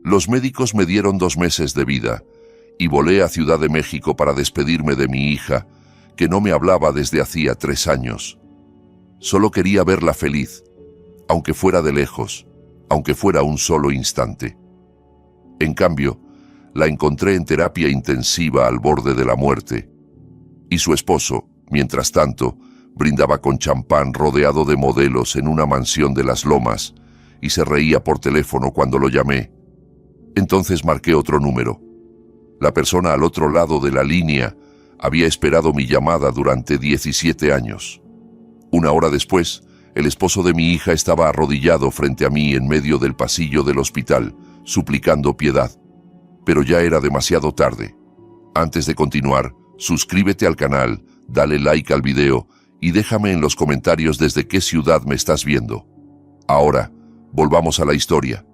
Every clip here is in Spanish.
Los médicos me dieron 2 meses de vida y volé a Ciudad de México para despedirme de mi hija, que no me hablaba desde hacía 3 años. Solo quería verla feliz, aunque fuera de lejos, aunque fuera un solo instante. En cambio, la encontré en terapia intensiva al borde de la muerte, y su esposo, mientras tanto, brindaba con champán rodeado de modelos en una mansión de Las Lomas y se reía por teléfono cuando lo llamé. Entonces marqué otro número. La persona al otro lado de la línea había esperado mi llamada durante 17 años. 1 hora después, el esposo de mi hija estaba arrodillado frente a mí en medio del pasillo del hospital, suplicando piedad. Pero ya era demasiado tarde. Antes de continuar, suscríbete al canal, dale like al video y déjame en los comentarios desde qué ciudad me estás viendo. Ahora, volvamos a la historia.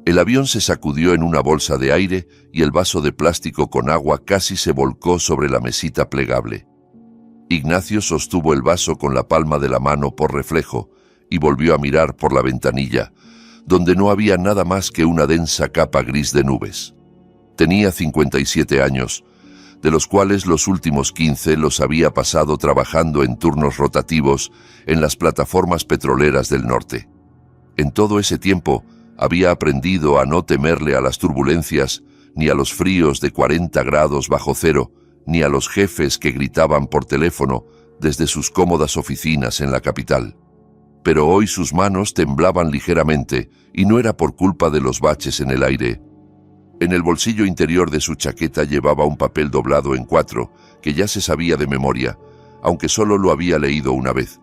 El avión se sacudió en una bolsa de aire y el vaso de plástico con agua casi se volcó sobre la mesita plegable. Ignacio sostuvo el vaso con la palma de la mano por reflejo y volvió a mirar por la ventanilla, donde no había nada más que una densa capa gris de nubes. Tenía 57 años, de los cuales los últimos 15 los había pasado trabajando en turnos rotativos en las plataformas petroleras del norte. En todo ese tiempo, había aprendido a no temerle a las turbulencias, ni a los fríos de 40 grados bajo cero, ni a los jefes que gritaban por teléfono desde sus cómodas oficinas en la capital. Pero hoy sus manos temblaban ligeramente, y no era por culpa de los baches en el aire. En el bolsillo interior de su chaqueta llevaba un papel doblado en 4, que ya se sabía de memoria, aunque solo lo había leído una vez.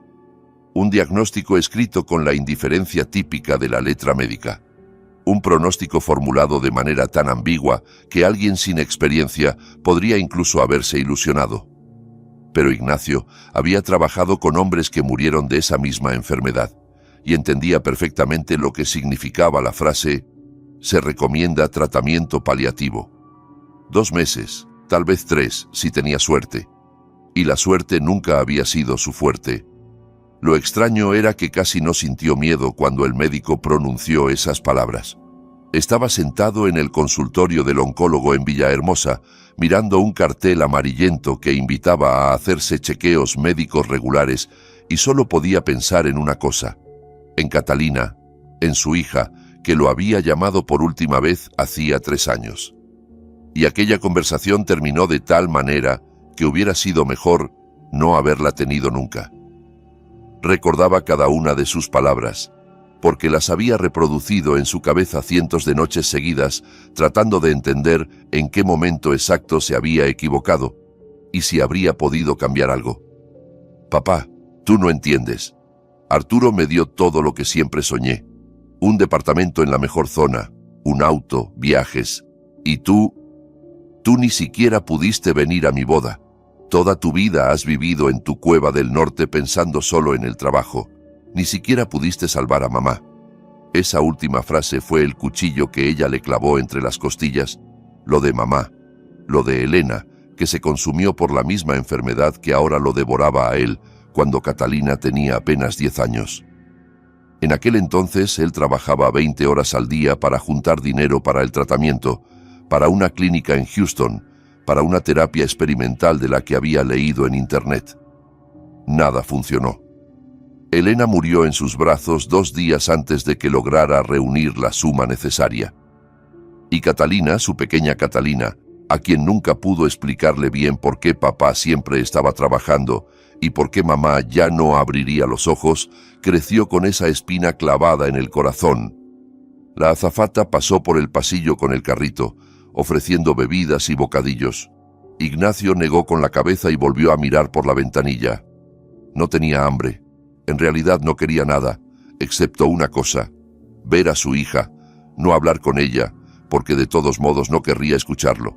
Un diagnóstico escrito con la indiferencia típica de la letra médica. Un pronóstico formulado de manera tan ambigua que alguien sin experiencia podría incluso haberse ilusionado. Pero Ignacio había trabajado con hombres que murieron de esa misma enfermedad, y entendía perfectamente lo que significaba la frase «se recomienda tratamiento paliativo». 2 meses, tal vez 3, si tenía suerte. Y la suerte nunca había sido su fuerte. Lo extraño era que casi no sintió miedo cuando el médico pronunció esas palabras. Estaba sentado en el consultorio del oncólogo en Villahermosa, mirando un cartel amarillento que invitaba a hacerse chequeos médicos regulares, y solo podía pensar en una cosa: en Catalina, en su hija, que lo había llamado por última vez hacía 3 años. Y aquella conversación terminó de tal manera que hubiera sido mejor no haberla tenido nunca. Recordaba cada una de sus palabras, porque las había reproducido en su cabeza cientos de noches seguidas, tratando de entender en qué momento exacto se había equivocado y si habría podido cambiar algo. «Papá, tú no entiendes. Arturo me dio todo lo que siempre soñé. Un departamento en la mejor zona, un auto, viajes. Y tú ni siquiera pudiste venir a mi boda. Toda tu vida has vivido en tu cueva del norte pensando solo en el trabajo. Ni siquiera pudiste salvar a mamá». Esa última frase fue el cuchillo que ella le clavó entre las costillas. Lo de mamá, lo de Elena, que se consumió por la misma enfermedad que ahora lo devoraba a él, cuando Catalina tenía apenas 10 años. En aquel entonces él trabajaba 20 horas al día para juntar dinero para el tratamiento, para una clínica en Houston, para una terapia experimental de la que había leído en internet. Nada funcionó. Elena murió en sus brazos 2 días antes de que lograra reunir la suma necesaria. Y Catalina, su pequeña Catalina, a quien nunca pudo explicarle bien por qué papá siempre estaba trabajando y por qué mamá ya no abriría los ojos, creció con esa espina clavada en el corazón. La azafata pasó por el pasillo con el carrito, ofreciendo bebidas y bocadillos. Ignacio negó con la cabeza y volvió a mirar por la ventanilla. No tenía hambre. En realidad no quería nada, excepto una cosa: ver a su hija, no hablar con ella, porque de todos modos no querría escucharlo,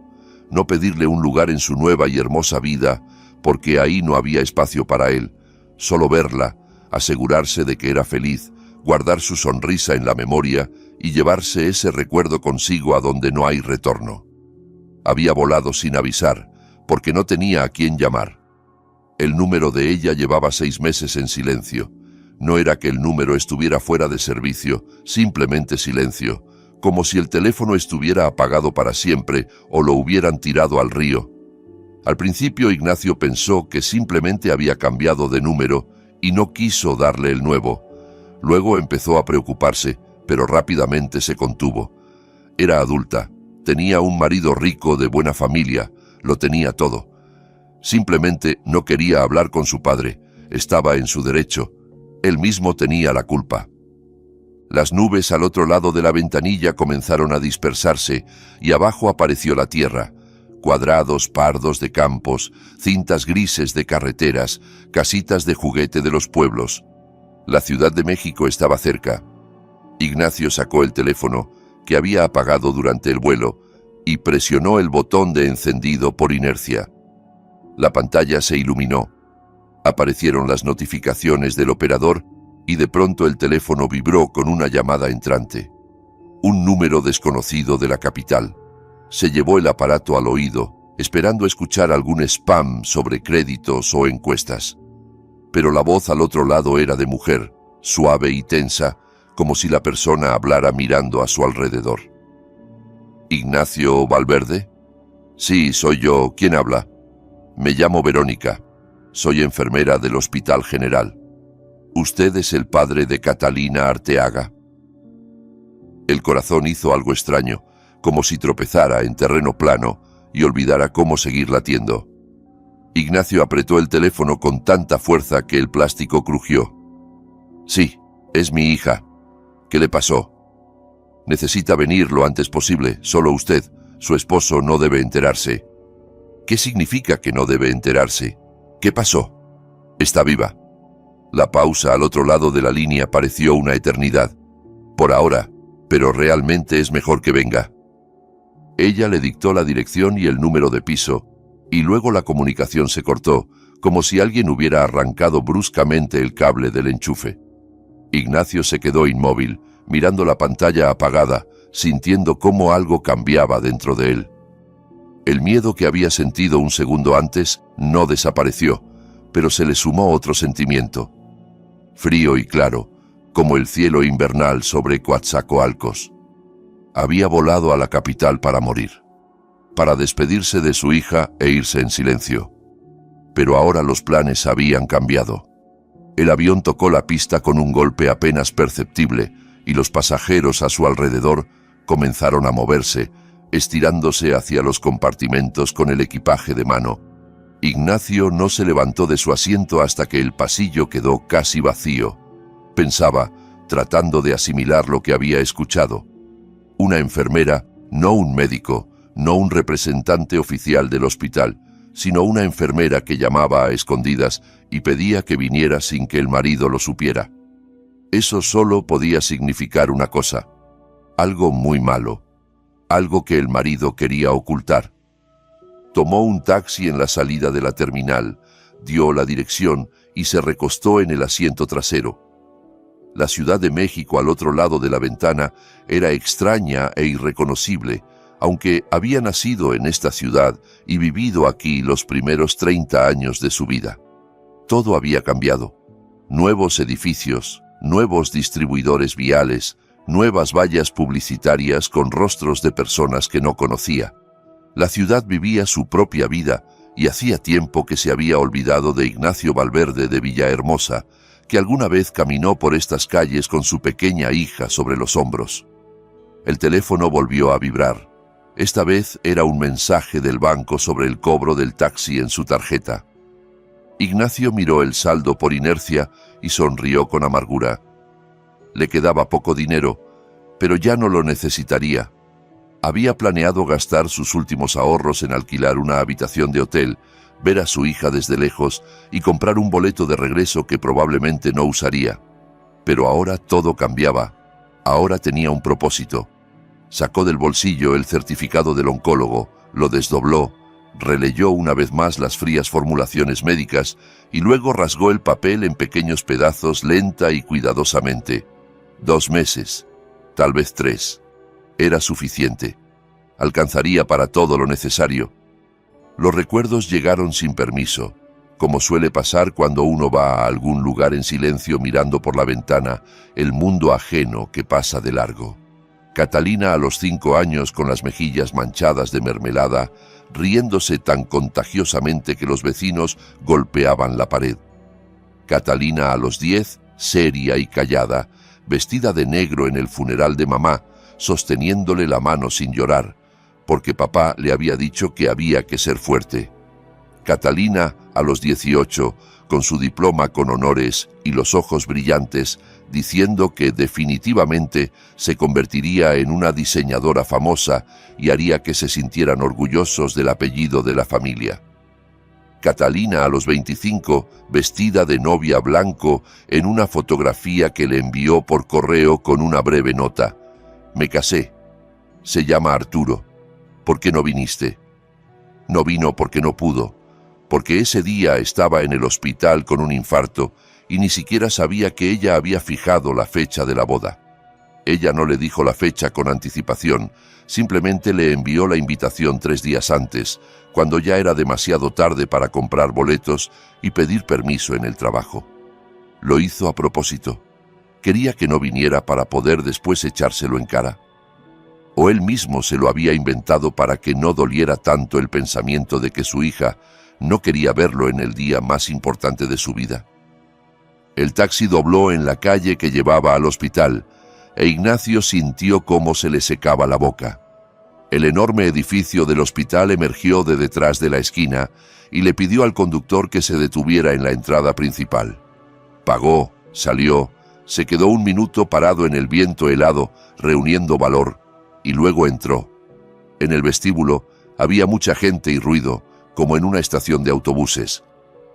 no pedirle un lugar en su nueva y hermosa vida, porque ahí no había espacio para él, solo verla, asegurarse de que era feliz, guardar su sonrisa en la memoria y llevarse ese recuerdo consigo a donde no hay retorno. Había volado sin avisar, porque no tenía a quién llamar. El número de ella llevaba 6 meses en silencio. No era que el número estuviera fuera de servicio, simplemente silencio, como si el teléfono estuviera apagado para siempre o lo hubieran tirado al río. Al principio Ignacio pensó que simplemente había cambiado de número y no quiso darle el nuevo. Luego empezó a preocuparse, pero rápidamente se contuvo. Era adulta, tenía un marido rico de buena familia, lo tenía todo. Simplemente no quería hablar con su padre, estaba en su derecho. Él mismo tenía la culpa. Las nubes al otro lado de la ventanilla comenzaron a dispersarse y abajo apareció la tierra. Cuadrados pardos de campos, cintas grises de carreteras, casitas de juguete de los pueblos. La Ciudad de México estaba cerca. Ignacio sacó el teléfono, que había apagado durante el vuelo, y presionó el botón de encendido por inercia. La pantalla se iluminó. Aparecieron las notificaciones del operador y de pronto el teléfono vibró con una llamada entrante. Un número desconocido de la capital. Se llevó el aparato al oído, esperando escuchar algún spam sobre créditos o encuestas. Pero la voz al otro lado era de mujer, suave y tensa, como si la persona hablara mirando a su alrededor. ¿Ignacio Valverde? Sí, soy yo. ¿Quién habla? Me llamo Verónica. Soy enfermera del Hospital General. ¿Usted es el padre de Catalina Arteaga? El corazón hizo algo extraño, como si tropezara en terreno plano y olvidara cómo seguir latiendo. Ignacio apretó el teléfono con tanta fuerza que el plástico crujió. Sí, es mi hija. ¿Qué le pasó? Necesita venir lo antes posible, solo usted. Su esposo no debe enterarse. ¿Qué significa que no debe enterarse? ¿Qué pasó? Está viva. La pausa al otro lado de la línea pareció una eternidad. Por ahora, pero realmente es mejor que venga. Ella le dictó la dirección y el número de piso, y luego la comunicación se cortó, como si alguien hubiera arrancado bruscamente el cable del enchufe. Ignacio se quedó inmóvil, mirando la pantalla apagada, sintiendo cómo algo cambiaba dentro de él. El miedo que había sentido un segundo antes no desapareció, pero se le sumó otro sentimiento. Frío y claro, como el cielo invernal sobre Coatzacoalcos. Había volado a la capital para morir, para despedirse de su hija e irse en silencio. Pero ahora los planes habían cambiado. El avión tocó la pista con un golpe apenas perceptible y los pasajeros a su alrededor comenzaron a moverse, estirándose hacia los compartimentos con el equipaje de mano. Ignacio no se levantó de su asiento hasta que el pasillo quedó casi vacío. Pensaba, tratando de asimilar lo que había escuchado. Una enfermera, no un médico, no un representante oficial del hospital, sino una enfermera que llamaba a escondidas y pedía que viniera sin que el marido lo supiera. Eso solo podía significar una cosa, algo muy malo, algo que el marido quería ocultar. Tomó un taxi en la salida de la terminal, dio la dirección y se recostó en el asiento trasero. La Ciudad de México al otro lado de la ventana era extraña e irreconocible, aunque había nacido en esta ciudad y vivido aquí los primeros 30 años de su vida. Todo había cambiado. Nuevos edificios, nuevos distribuidores viales, nuevas vallas publicitarias con rostros de personas que no conocía. La ciudad vivía su propia vida y hacía tiempo que se había olvidado de Ignacio Valverde de Villahermosa, que alguna vez caminó por estas calles con su pequeña hija sobre los hombros. El teléfono volvió a vibrar. Esta vez era un mensaje del banco sobre el cobro del taxi en su tarjeta. Ignacio miró el saldo por inercia y sonrió con amargura. Le quedaba poco dinero, pero ya no lo necesitaría. Había planeado gastar sus últimos ahorros en alquilar una habitación de hotel, ver a su hija desde lejos y comprar un boleto de regreso que probablemente no usaría. Pero ahora todo cambiaba. Ahora tenía un propósito. Sacó del bolsillo el certificado del oncólogo, lo desdobló, releyó una vez más las frías formulaciones médicas y luego rasgó el papel en pequeños pedazos lenta y cuidadosamente. 2 meses, tal vez 3. Era suficiente. Alcanzaría para todo lo necesario. Los recuerdos llegaron sin permiso, como suele pasar cuando uno va a algún lugar en silencio mirando por la ventana el mundo ajeno que pasa de largo. Catalina a los 5 años con las mejillas manchadas de mermelada, riéndose tan contagiosamente que los vecinos golpeaban la pared. Catalina a los 10, seria y callada, vestida de negro en el funeral de mamá, sosteniéndole la mano sin llorar, porque papá le había dicho que había que ser fuerte. Catalina a los 18, con su diploma con honores y los ojos brillantes, diciendo que definitivamente se convertiría en una diseñadora famosa y haría que se sintieran orgullosos del apellido de la familia. Catalina a los 25, vestida de novia blanco en una fotografía que le envió por correo con una breve nota. Me casé. Se llama Arturo. ¿Por qué no viniste? No vino porque no pudo, porque ese día estaba en el hospital con un infarto y ni siquiera sabía que ella había fijado la fecha de la boda. Ella no le dijo la fecha con anticipación, simplemente le envió la invitación 3 días antes, cuando ya era demasiado tarde para comprar boletos y pedir permiso en el trabajo. Lo hizo a propósito. Quería que no viniera para poder después echárselo en cara. O él mismo se lo había inventado para que no doliera tanto el pensamiento de que su hija no quería verlo en el día más importante de su vida. El taxi dobló en la calle que llevaba al hospital, e Ignacio sintió cómo se le secaba la boca. El enorme edificio del hospital emergió de detrás de la esquina y le pidió al conductor que se detuviera en la entrada principal. Pagó, salió, se quedó un minuto parado en el viento helado, reuniendo valor, y luego entró. En el vestíbulo había mucha gente y ruido, como en una estación de autobuses.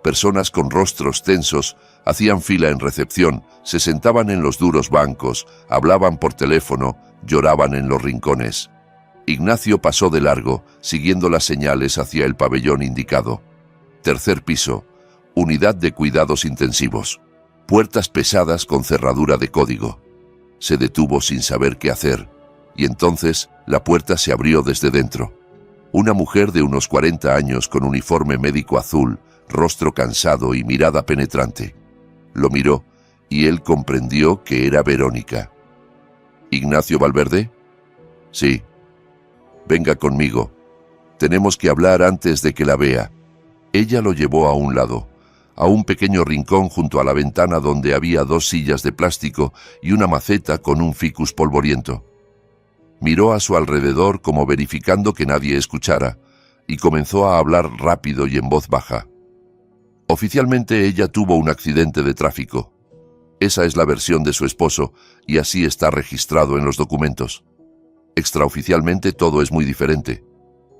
Personas con rostros tensos hacían fila en recepción, se sentaban en los duros bancos, hablaban por teléfono, lloraban en los rincones. Ignacio pasó de largo, siguiendo las señales hacia el pabellón indicado. 3er piso, unidad de cuidados intensivos. Puertas pesadas con cerradura de código. Se detuvo sin saber qué hacer, y entonces la puerta se abrió desde dentro. Una mujer de unos 40 años con uniforme médico azul, rostro cansado y mirada penetrante. Lo miró y él comprendió que era Verónica. ¿Ignacio Valverde? Sí. Venga conmigo. Tenemos que hablar antes de que la vea. Ella lo llevó a un lado, a un pequeño rincón junto a la ventana donde había 2 sillas de plástico y una maceta con un ficus polvoriento. Miró a su alrededor como verificando que nadie escuchara y comenzó a hablar rápido y en voz baja. Oficialmente ella tuvo un accidente de tráfico. Esa es la versión de su esposo y así está registrado en los documentos. Extraoficialmente todo es muy diferente.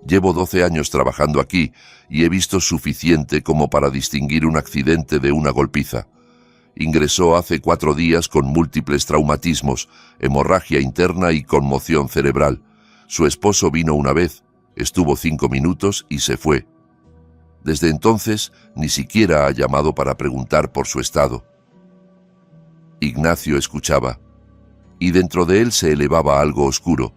Llevo 12 años trabajando aquí y he visto suficiente como para distinguir un accidente de una golpiza. Ingresó hace 4 días con múltiples traumatismos, hemorragia interna y conmoción cerebral. Su esposo vino una vez, estuvo 5 minutos y se fue. Desde entonces ni siquiera ha llamado para preguntar por su estado. Ignacio escuchaba, y dentro de él se elevaba algo oscuro,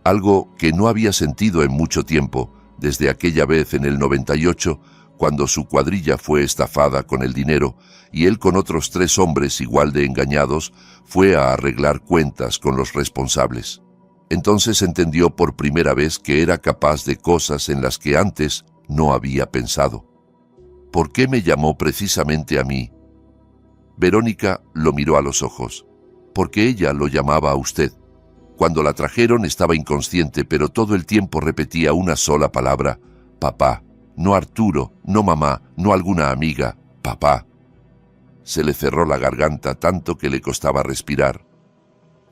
algo que no había sentido en mucho tiempo, desde aquella vez en el 98, cuando su cuadrilla fue estafada con el dinero y él con otros 3 hombres igual de engañados fue a arreglar cuentas con los responsables. Entonces entendió por primera vez que era capaz de cosas en las que antes no había pensado. ¿Por qué me llamó precisamente a mí? Verónica lo miró a los ojos. Porque ella lo llamaba a usted. Cuando la trajeron estaba inconsciente, pero todo el tiempo repetía una sola palabra: papá. No Arturo, no mamá, no alguna amiga, papá. Se le cerró la garganta tanto que le costaba respirar.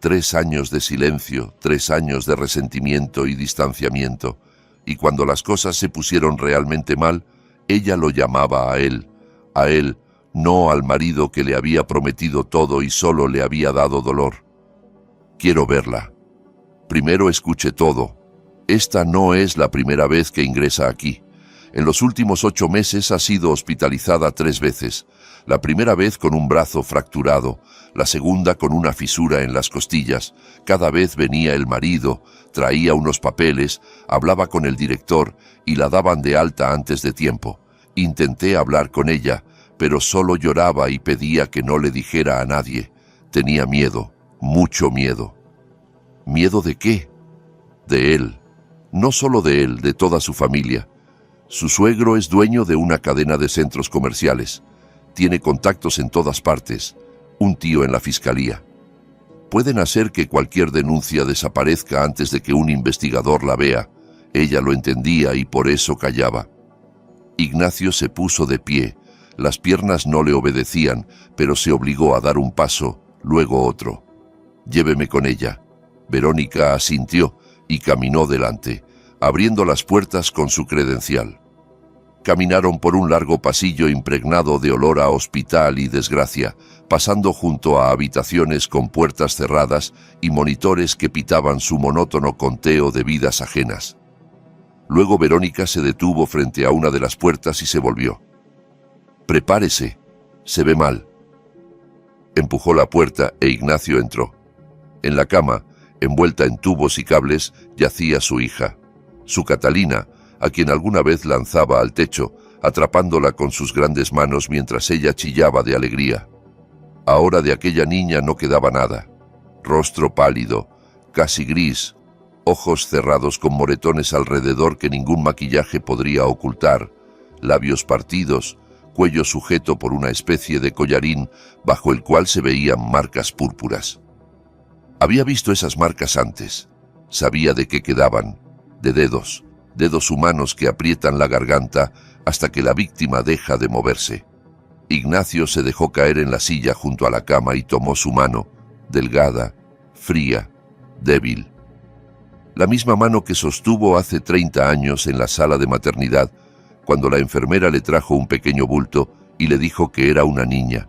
3 años de silencio, 3 años de resentimiento y distanciamiento. Y cuando las cosas se pusieron realmente mal, ella lo llamaba a él, no al marido que le había prometido todo y solo le había dado dolor. Quiero verla. Primero escuche todo. Esta no es la primera vez que ingresa aquí. En los últimos 8 meses ha sido hospitalizada 3 veces. La primera vez con un brazo fracturado, la segunda con una fisura en las costillas. Cada vez venía el marido, traía unos papeles, hablaba con el director y la daban de alta antes de tiempo. Intenté hablar con ella, pero solo lloraba y pedía que no le dijera a nadie. Tenía miedo, mucho miedo. ¿Miedo de qué? De él. No solo de él, de toda su familia. Su suegro es dueño de una cadena de centros comerciales. Tiene contactos en todas partes. Un tío en la fiscalía. Pueden hacer que cualquier denuncia desaparezca antes de que un investigador la vea. Ella lo entendía y por eso callaba. Ignacio se puso de pie. Las piernas no le obedecían, pero se obligó a dar un paso, luego otro. «Lléveme con ella». Verónica asintió y caminó delante, abriendo las puertas con su credencial. Caminaron por un largo pasillo impregnado de olor a hospital y desgracia, pasando junto a habitaciones con puertas cerradas y monitores que pitaban su monótono conteo de vidas ajenas. Luego Verónica se detuvo frente a una de las puertas y se volvió. «Prepárese, se ve mal». Empujó la puerta e Ignacio entró. En la cama, envuelta en tubos y cables, yacía su hija, su Catalina, a quien alguna vez lanzaba al techo, atrapándola con sus grandes manos mientras ella chillaba de alegría. Ahora de aquella niña no quedaba nada. Rostro pálido, casi gris, ojos cerrados con moretones alrededor que ningún maquillaje podría ocultar, labios partidos, cuello sujeto por una especie de collarín bajo el cual se veían marcas púrpuras. Había visto esas marcas antes. Sabía de qué quedaban, de dedos humanos que aprietan la garganta hasta que la víctima deja de moverse. Ignacio se dejó caer en la silla junto a la cama y tomó su mano, delgada, fría, débil. La misma mano que sostuvo hace 30 años en la sala de maternidad, cuando la enfermera le trajo un pequeño bulto y le dijo que era una niña.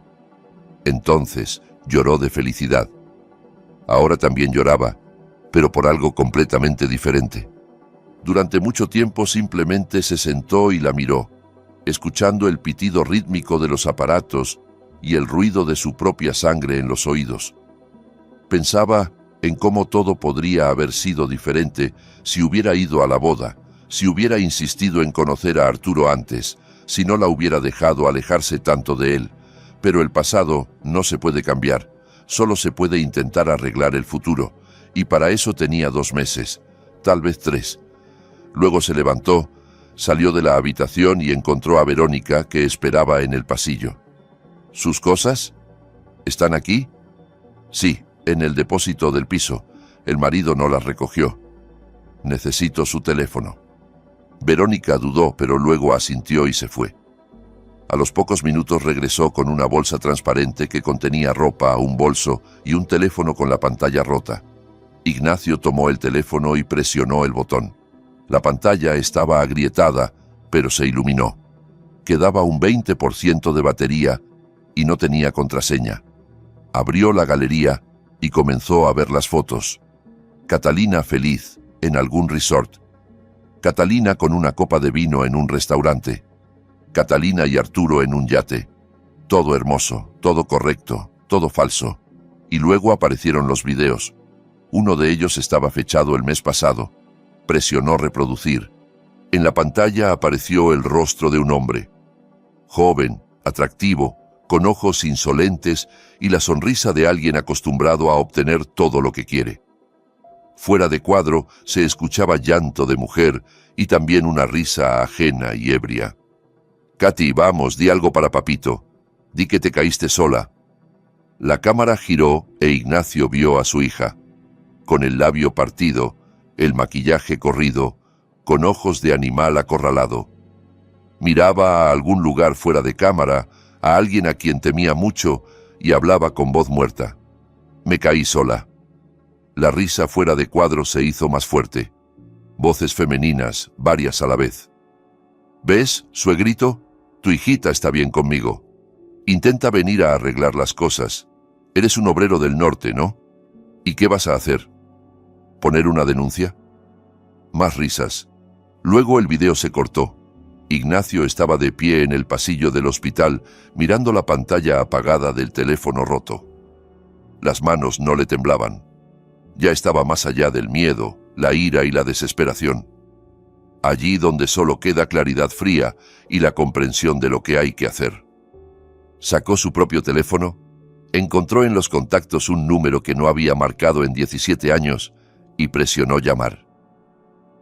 Entonces lloró de felicidad. Ahora también lloraba, pero por algo completamente diferente. Durante mucho tiempo simplemente se sentó y la miró, escuchando el pitido rítmico de los aparatos y el ruido de su propia sangre en los oídos. Pensaba en cómo todo podría haber sido diferente si hubiera ido a la boda, si hubiera insistido en conocer a Arturo antes, si no la hubiera dejado alejarse tanto de él. Pero el pasado no se puede cambiar, solo se puede intentar arreglar el futuro, y para eso tenía 2 meses, tal vez 3. Luego se levantó, salió de la habitación y encontró a Verónica, que esperaba en el pasillo. ¿Sus cosas? ¿Están aquí? Sí, en el depósito del piso. El marido no las recogió. Necesito su teléfono. Verónica dudó, pero luego asintió y se fue. A los pocos minutos regresó con una bolsa transparente que contenía ropa, un bolso y un teléfono con la pantalla rota. Ignacio tomó el teléfono y presionó el botón. La pantalla estaba agrietada, pero se iluminó. Quedaba un 20% de batería y no tenía contraseña. Abrió la galería y comenzó a ver las fotos. Catalina feliz, en algún resort. Catalina con una copa de vino en un restaurante. Catalina y Arturo en un yate. Todo hermoso, todo correcto, todo falso. Y luego aparecieron los videos. Uno de ellos estaba fechado el mes pasado. Presionó reproducir. En la pantalla apareció el rostro de un hombre. Joven, atractivo, con ojos insolentes y la sonrisa de alguien acostumbrado a obtener todo lo que quiere. Fuera de cuadro se escuchaba llanto de mujer y también una risa ajena y ebria. «Katy, vamos, di algo para papito. Di que te caíste sola». La cámara giró e Ignacio vio a su hija, con el labio partido, el maquillaje corrido, con ojos de animal acorralado. Miraba a algún lugar fuera de cámara, a alguien a quien temía mucho, y hablaba con voz muerta. «Me caí sola». La risa fuera de cuadro se hizo más fuerte. Voces femeninas, varias a la vez. «¿Ves, suegrito? Tu hijita está bien conmigo. Intenta venir a arreglar las cosas. Eres un obrero del norte, ¿no? ¿Y qué vas a hacer? ¿Poner una denuncia?» Más risas. Luego el video se cortó. Ignacio estaba de pie en el pasillo del hospital, mirando la pantalla apagada del teléfono roto. Las manos no le temblaban. Ya estaba más allá del miedo, la ira y la desesperación. Allí donde solo queda claridad fría y la comprensión de lo que hay que hacer. Sacó su propio teléfono, encontró en los contactos un número que no había marcado en 17 años y presionó llamar.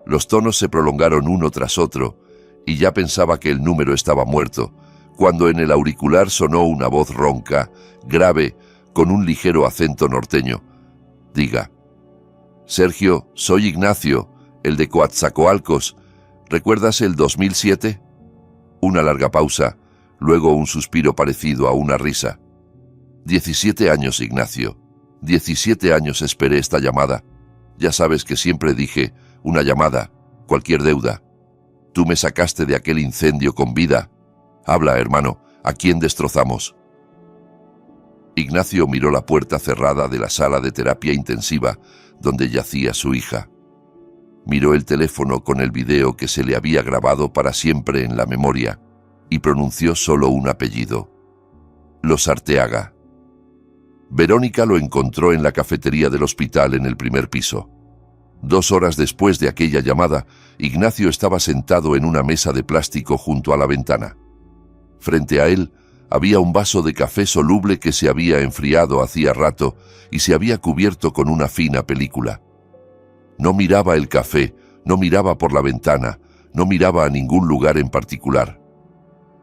Los tonos se prolongaron uno tras otro, y ya pensaba que el número estaba muerto, cuando en el auricular sonó una voz ronca, grave, con un ligero acento norteño. Diga. Sergio, soy Ignacio, el de Coatzacoalcos. ¿Recuerdas el 2007? Una larga pausa, luego un suspiro parecido a una risa. 17 años, Ignacio. 17 años esperé esta llamada. Ya sabes que siempre dije, una llamada, cualquier deuda. Tú me sacaste de aquel incendio con vida. Habla, hermano, ¿a quién destrozamos? Ignacio miró la puerta cerrada de la sala de terapia intensiva, donde yacía su hija. Miró el teléfono con el video que se le había grabado para siempre en la memoria, y pronunció solo un apellido. Los Arteaga. Verónica lo encontró en la cafetería del hospital en el primer piso. 2 horas después de aquella llamada, Ignacio estaba sentado en una mesa de plástico junto a la ventana. Frente a él había un vaso de café soluble que se había enfriado hacía rato y se había cubierto con una fina película. No miraba el café, no miraba por la ventana, no miraba a ningún lugar en particular.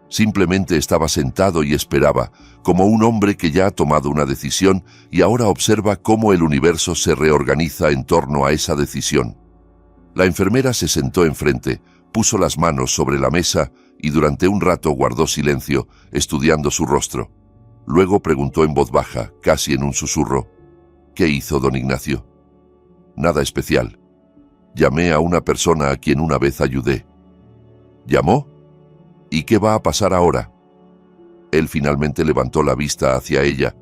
Simplemente estaba sentado y esperaba, como un hombre que ya ha tomado una decisión y ahora observa cómo el universo se reorganiza en torno a esa decisión. La enfermera se sentó enfrente, puso las manos sobre la mesa y durante un rato guardó silencio, estudiando su rostro. Luego preguntó en voz baja, casi en un susurro, ¿qué hizo don Ignacio? Nada especial. Llamé a una persona a quien una vez ayudé. ¿Llamó? ¿Y qué va a pasar ahora? Él finalmente levantó la vista hacia ella.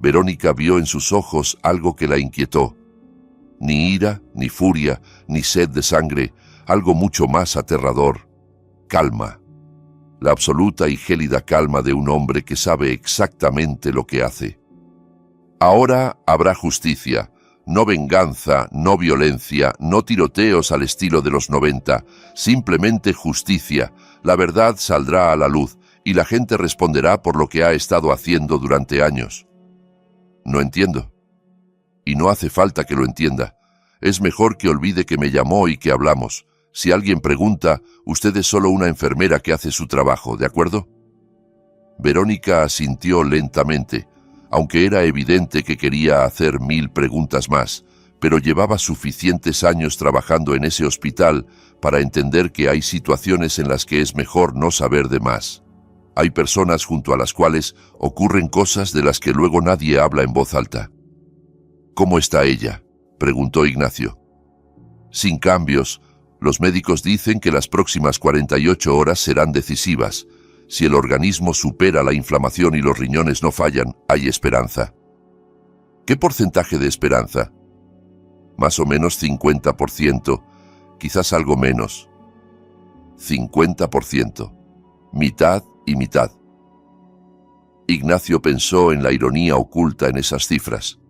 Verónica vio en sus ojos algo que la inquietó. Ni ira, ni furia, ni sed de sangre, algo mucho más aterrador. Calma. La absoluta y gélida calma de un hombre que sabe exactamente lo que hace. Ahora habrá justicia. No venganza, no violencia, no tiroteos al estilo de los 90, simplemente justicia. La verdad saldrá a la luz y la gente responderá por lo que ha estado haciendo durante años. No entiendo. Y no hace falta que lo entienda. Es mejor que olvide que me llamó y que hablamos. Si alguien pregunta, usted es solo una enfermera que hace su trabajo, ¿de acuerdo? Verónica asintió lentamente, aunque era evidente que quería hacer 1000 preguntas más, pero llevaba suficientes años trabajando en ese hospital para entender que hay situaciones en las que es mejor no saber de más. Hay personas junto a las cuales ocurren cosas de las que luego nadie habla en voz alta. ¿Cómo está ella?, preguntó Ignacio. Sin cambios. Los médicos dicen que las próximas 48 horas serán decisivas. Si el organismo supera la inflamación y los riñones no fallan, hay esperanza. ¿Qué porcentaje de esperanza? Más o menos 50%, quizás algo menos. 50%. Mitad y mitad. Ignacio pensó en la ironía oculta en esas cifras.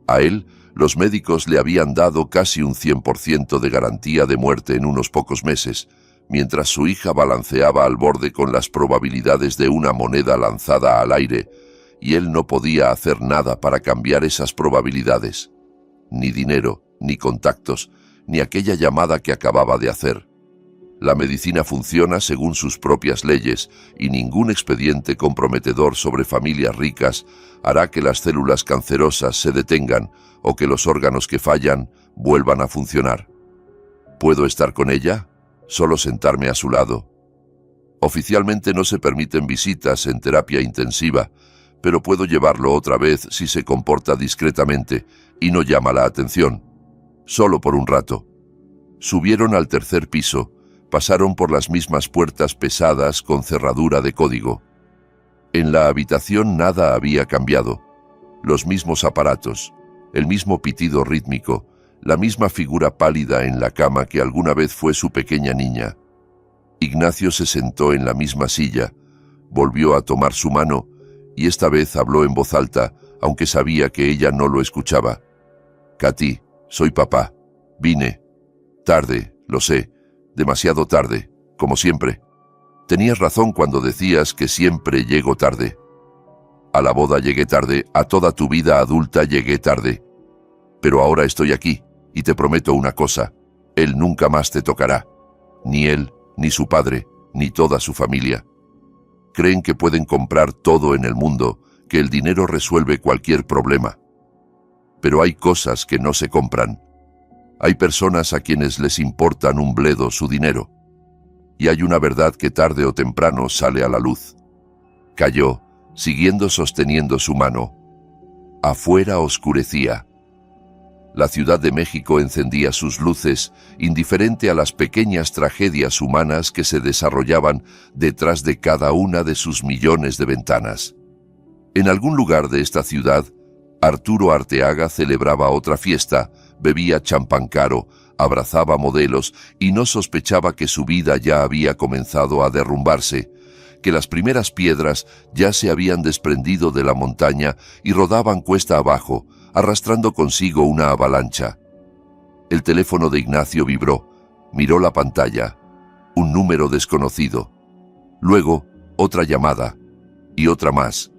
A él, los médicos le habían dado casi un 100% de garantía de muerte en unos pocos meses, mientras su hija balanceaba al borde con las probabilidades de una moneda lanzada al aire, y él no podía hacer nada para cambiar esas probabilidades. Ni dinero, ni contactos, ni aquella llamada que acababa de hacer. La medicina funciona según sus propias leyes, y ningún expediente comprometedor sobre familias ricas hará que las células cancerosas se detengan o que los órganos que fallan vuelvan a funcionar. ¿Puedo estar con ella? Solo sentarme a su lado. Oficialmente no se permiten visitas en terapia intensiva, pero puedo llevarlo otra vez si se comporta discretamente y no llama la atención. Solo por un rato. Subieron al tercer piso, pasaron por las mismas puertas pesadas con cerradura de código. En la habitación nada había cambiado. Los mismos aparatos, el mismo pitido rítmico, la misma figura pálida en la cama que alguna vez fue su pequeña niña. Ignacio se sentó en la misma silla, volvió a tomar su mano y esta vez habló en voz alta, aunque sabía que ella no lo escuchaba. Katy, soy papá. Vine. Tarde, lo sé. Demasiado tarde, como siempre. Tenías razón cuando decías que siempre llego tarde. A la boda llegué tarde, a toda tu vida adulta llegué tarde. Pero ahora estoy aquí, Y te prometo una cosa, él nunca más te tocará. Ni él, ni su padre, ni toda su familia. Creen que pueden comprar todo en el mundo, que el dinero resuelve cualquier problema. Pero hay cosas que no se compran. Hay personas a quienes les importan un bledo su dinero. Y hay una verdad que tarde o temprano sale a la luz. Cayó, siguiendo sosteniendo su mano. Afuera oscurecía. La Ciudad de México encendía sus luces, indiferente a las pequeñas tragedias humanas que se desarrollaban detrás de cada una de sus millones de ventanas. En algún lugar de esta ciudad, Arturo Arteaga celebraba otra fiesta, bebía champán caro, abrazaba modelos y no sospechaba que su vida ya había comenzado a derrumbarse, que las primeras piedras ya se habían desprendido de la montaña y rodaban cuesta abajo, arrastrando consigo una avalancha. El teléfono de Ignacio vibró, miró la pantalla, un número desconocido. Luego, otra llamada, y otra más.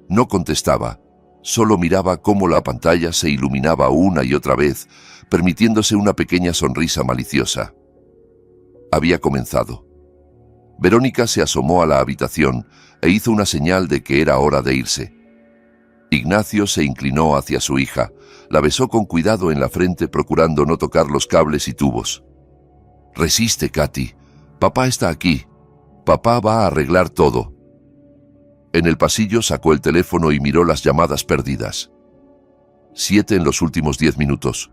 No contestaba, solo miraba cómo la pantalla se iluminaba una y otra vez, permitiéndose una pequeña sonrisa maliciosa. Había comenzado. Verónica se asomó a la habitación e hizo una señal de que era hora de irse. Ignacio se inclinó hacia su hija, la besó con cuidado en la frente procurando no tocar los cables y tubos. «Resiste, Katy. Papá está aquí. Papá va a arreglar todo». En el pasillo sacó el teléfono y miró las llamadas perdidas. 7 en los últimos 10 minutos.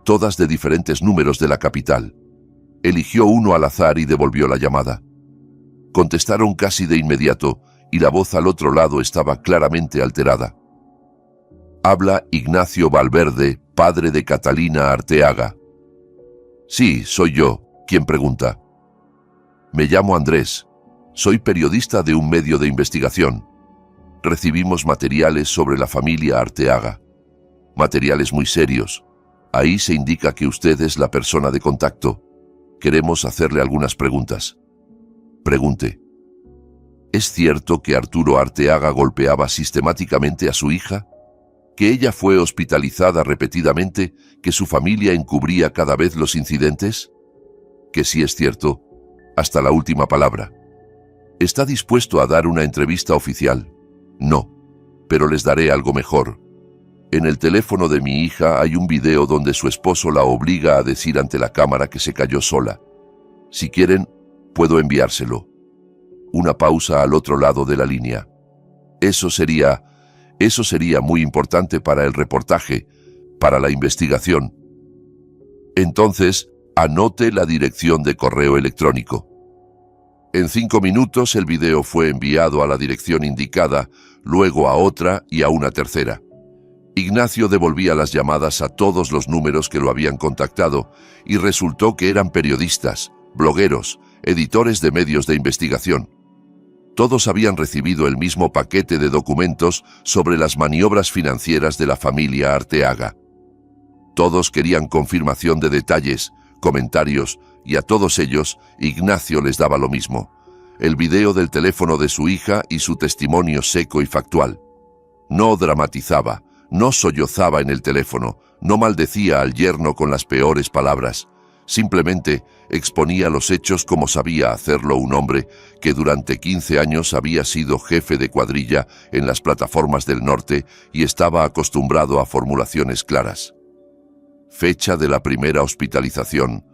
Todas de diferentes números de la capital. Eligió uno al azar y devolvió la llamada. Contestaron casi de inmediato y la voz al otro lado estaba claramente alterada. «Habla Ignacio Valverde, padre de Catalina Arteaga». «Sí, soy yo. ¿Quién pregunta?» «Me llamo Andrés. Soy periodista de un medio de investigación. Recibimos materiales sobre la familia Arteaga. Materiales muy serios. Ahí se indica que usted es la persona de contacto. Queremos hacerle algunas preguntas». «Pregunte». ¿Es cierto que Arturo Arteaga golpeaba sistemáticamente a su hija? ¿Que ella fue hospitalizada repetidamente? ¿Que su familia encubría cada vez los incidentes? Que sí es cierto, hasta la última palabra. ¿Está dispuesto a dar una entrevista oficial? No, pero les daré algo mejor. En el teléfono de mi hija hay un video donde su esposo la obliga a decir ante la cámara que se cayó sola. Si quieren, puedo enviárselo. Una pausa al otro lado de la línea. Eso sería muy importante para el reportaje, para la investigación. Entonces, anote la dirección de correo electrónico. En 5 minutos el video fue enviado a la dirección indicada, luego a otra y a una tercera. Ignacio devolvía las llamadas a todos los números que lo habían contactado y resultó que eran periodistas, blogueros, editores de medios de investigación. Todos habían recibido el mismo paquete de documentos sobre las maniobras financieras de la familia Arteaga. Todos querían confirmación de detalles, comentarios, y a todos ellos Ignacio les daba lo mismo: el video del teléfono de su hija y su testimonio seco y factual. No dramatizaba, no sollozaba en el teléfono, no maldecía al yerno con las peores palabras. Simplemente exponía los hechos como sabía hacerlo un hombre que durante 15 años había sido jefe de cuadrilla en las plataformas del norte y estaba acostumbrado a formulaciones claras. Fecha de la primera hospitalización,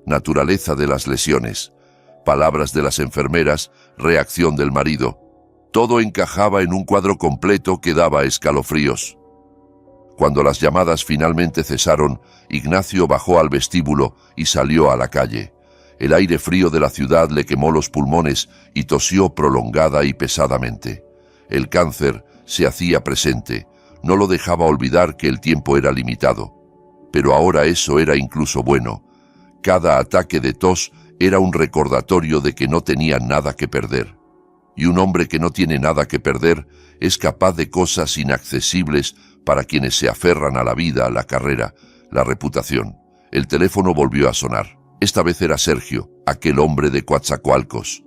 naturaleza de las lesiones, palabras de las enfermeras, reacción del marido. Todo encajaba en un cuadro completo que daba escalofríos. Cuando las llamadas finalmente cesaron, Ignacio bajó al vestíbulo y salió a la calle. El aire frío de la ciudad le quemó los pulmones y tosió prolongada y pesadamente. El cáncer se hacía presente, no lo dejaba olvidar que el tiempo era limitado. Pero ahora eso era incluso bueno. Cada ataque de tos era un recordatorio de que no tenía nada que perder. Y un hombre que no tiene nada que perder es capaz de cosas inaccesibles para quienes se aferran a la vida, a la carrera, la reputación. El teléfono volvió a sonar. Esta vez era Sergio, aquel hombre de Coatzacoalcos.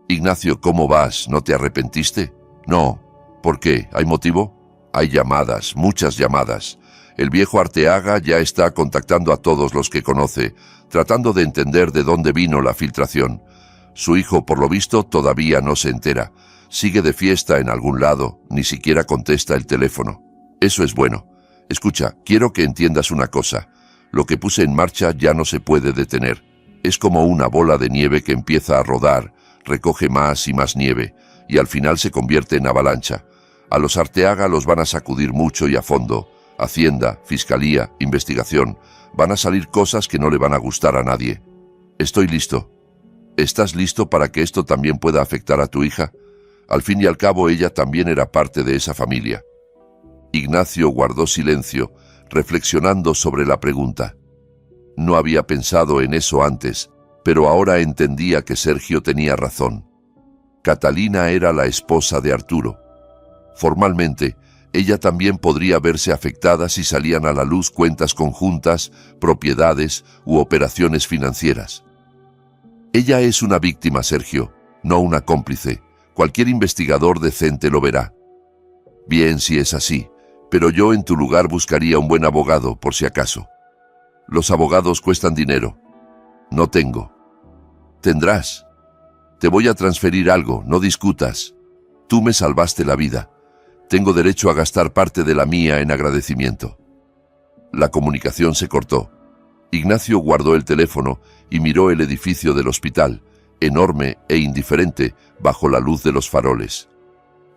«Ignacio, ¿cómo vas? ¿No te arrepentiste?» «No». «¿Por qué? ¿Hay motivo?» «Hay llamadas, muchas llamadas. El viejo Arteaga ya está contactando a todos los que conoce, tratando de entender de dónde vino la filtración. Su hijo, por lo visto, todavía no se entera. Sigue de fiesta en algún lado, ni siquiera contesta el teléfono. Eso es bueno. Escucha, quiero que entiendas una cosa. Lo que puse en marcha ya no se puede detener. Es como una bola de nieve que empieza a rodar, recoge más y más nieve, y al final se convierte en avalancha. A los Arteaga los van a sacudir mucho y a fondo. Hacienda, Fiscalía, investigación. Van a salir cosas que no le van a gustar a nadie. Estoy listo. ¿Estás listo para que esto también pueda afectar a tu hija? Al fin y al cabo, ella también era parte de esa familia. Ignacio guardó silencio, reflexionando sobre la pregunta. No había pensado en eso antes, pero ahora entendía que Sergio tenía razón. Catalina era la esposa de Arturo. Formalmente, ella también podría verse afectada si salían a la luz cuentas conjuntas, propiedades u operaciones financieras. Ella es una víctima, Sergio, no una cómplice. Cualquier investigador decente lo verá. Bien, si es así, pero yo en tu lugar buscaría un buen abogado, por si acaso. Los abogados cuestan dinero. No tengo. Tendrás. Te voy a transferir algo, no discutas. Tú me salvaste la vida. Tengo derecho a gastar parte de la mía en agradecimiento. La comunicación se cortó. Ignacio guardó el teléfono y miró el edificio del hospital, enorme e indiferente bajo la luz de los faroles.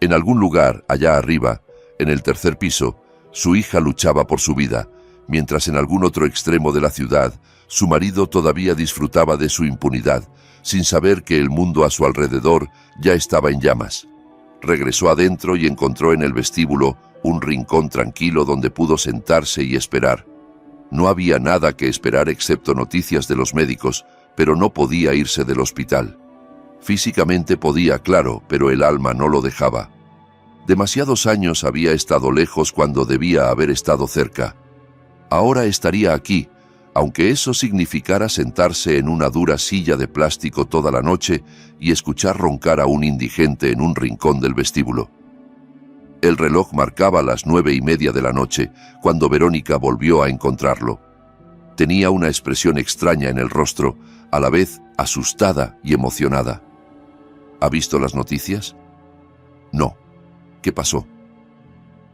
En algún lugar, allá arriba, en el tercer piso, su hija luchaba por su vida, mientras en algún otro extremo de la ciudad, su marido todavía disfrutaba de su impunidad, sin saber que el mundo a su alrededor ya estaba en llamas. Regresó adentro y encontró en el vestíbulo un rincón tranquilo donde pudo sentarse y esperar. No había nada que esperar excepto noticias de los médicos, pero no podía irse del hospital. Físicamente podía, claro, pero el alma no lo dejaba. Demasiados años había estado lejos cuando debía haber estado cerca. Ahora estaría aquí, aunque eso significara sentarse en una dura silla de plástico toda la noche y escuchar roncar a un indigente en un rincón del vestíbulo. El reloj marcaba las 9:30 de la noche cuando Verónica volvió a encontrarlo. Tenía una expresión extraña en el rostro, a la vez asustada y emocionada. ¿Ha visto las noticias? No. ¿Qué pasó?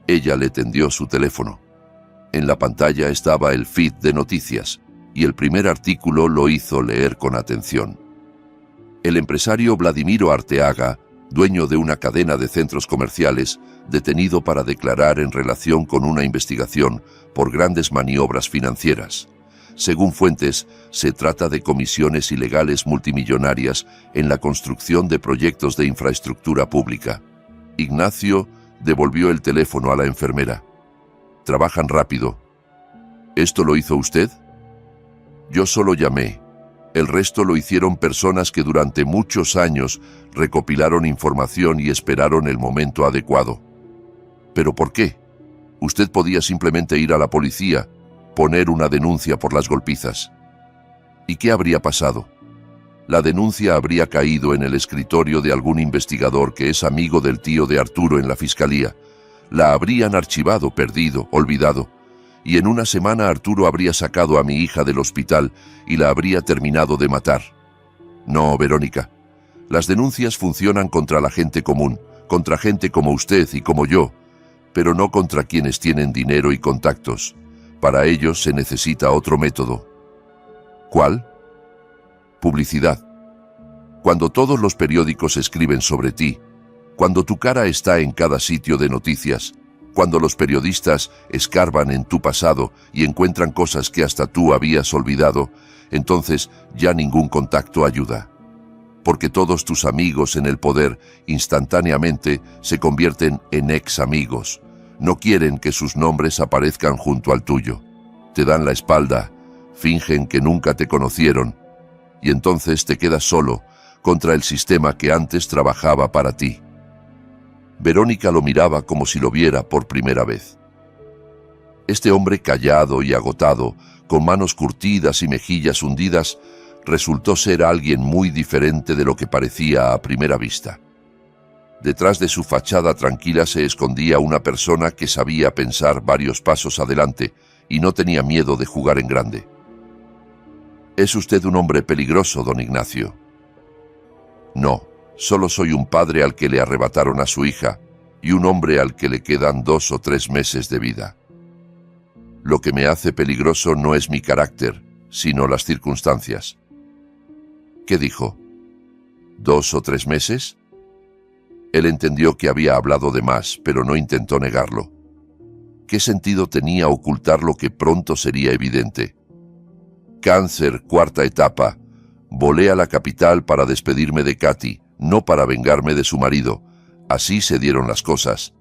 Ella le tendió su teléfono. En la pantalla estaba el feed de noticias, y el primer artículo lo hizo leer con atención. El empresario Vladimiro Arteaga, dueño de una cadena de centros comerciales, detenido para declarar en relación con una investigación por grandes maniobras financieras. Según fuentes, se trata de comisiones ilegales multimillonarias en la construcción de proyectos de infraestructura pública. Ignacio devolvió el teléfono a la enfermera. Trabajan rápido. ¿Esto lo hizo usted? Yo solo llamé. El resto lo hicieron personas que durante muchos años recopilaron información y esperaron el momento adecuado. ¿Pero por qué? Usted podía simplemente ir a la policía, poner una denuncia por las golpizas. ¿Y qué habría pasado? La denuncia habría caído en el escritorio de algún investigador que es amigo del tío de Arturo en la fiscalía. La habrían archivado, perdido, olvidado. Y en una semana Arturo habría sacado a mi hija del hospital y la habría terminado de matar. No, Verónica. Las denuncias funcionan contra la gente común, contra gente como usted y como yo, pero no contra quienes tienen dinero y contactos. Para ellos se necesita otro método. ¿Cuál? Publicidad. Cuando todos los periódicos escriben sobre ti, cuando tu cara está en cada sitio de noticias, cuando los periodistas escarban en tu pasado y encuentran cosas que hasta tú habías olvidado, entonces ya ningún contacto ayuda. Porque todos tus amigos en el poder instantáneamente se convierten en ex amigos. No quieren que sus nombres aparezcan junto al tuyo. Te dan la espalda, fingen que nunca te conocieron, y entonces te quedas solo contra el sistema que antes trabajaba para ti. Verónica lo miraba como si lo viera por primera vez. Este hombre callado y agotado, con manos curtidas y mejillas hundidas, resultó ser alguien muy diferente de lo que parecía a primera vista. Detrás de su fachada tranquila se escondía una persona que sabía pensar varios pasos adelante y no tenía miedo de jugar en grande. «Es usted un hombre peligroso, don Ignacio». «No, solo soy un padre al que le arrebataron a su hija y un hombre al que le quedan 2 o 3 meses de vida. Lo que me hace peligroso no es mi carácter, sino las circunstancias». «¿Qué dijo? ¿2 o 3 meses?» Él entendió que había hablado de más, pero no intentó negarlo. ¿Qué sentido tenía ocultar lo que pronto sería evidente? «Cáncer, 4ª etapa. Volé a la capital para despedirme de Katy, no para vengarme de su marido. Así se dieron las cosas».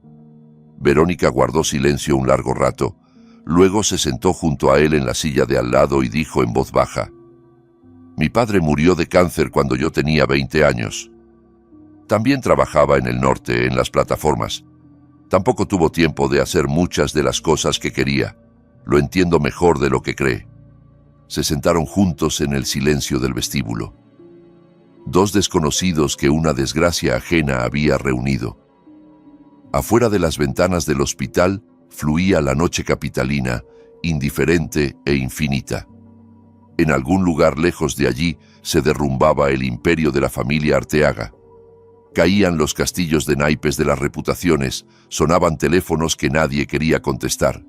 Verónica guardó silencio un largo rato. Luego se sentó junto a él en la silla de al lado y dijo en voz baja: «Mi padre murió de cáncer cuando yo tenía 20 años. También trabajaba en el norte, en las plataformas. Tampoco tuvo tiempo de hacer muchas de las cosas que quería. Lo entiendo mejor de lo que cree». Se sentaron juntos en el silencio del vestíbulo. 2 desconocidos que una desgracia ajena había reunido. Afuera de las ventanas del hospital fluía la noche capitalina, indiferente e infinita. En algún lugar lejos de allí se derrumbaba el imperio de la familia Arteaga. Caían los castillos de naipes de las reputaciones, sonaban teléfonos que nadie quería contestar.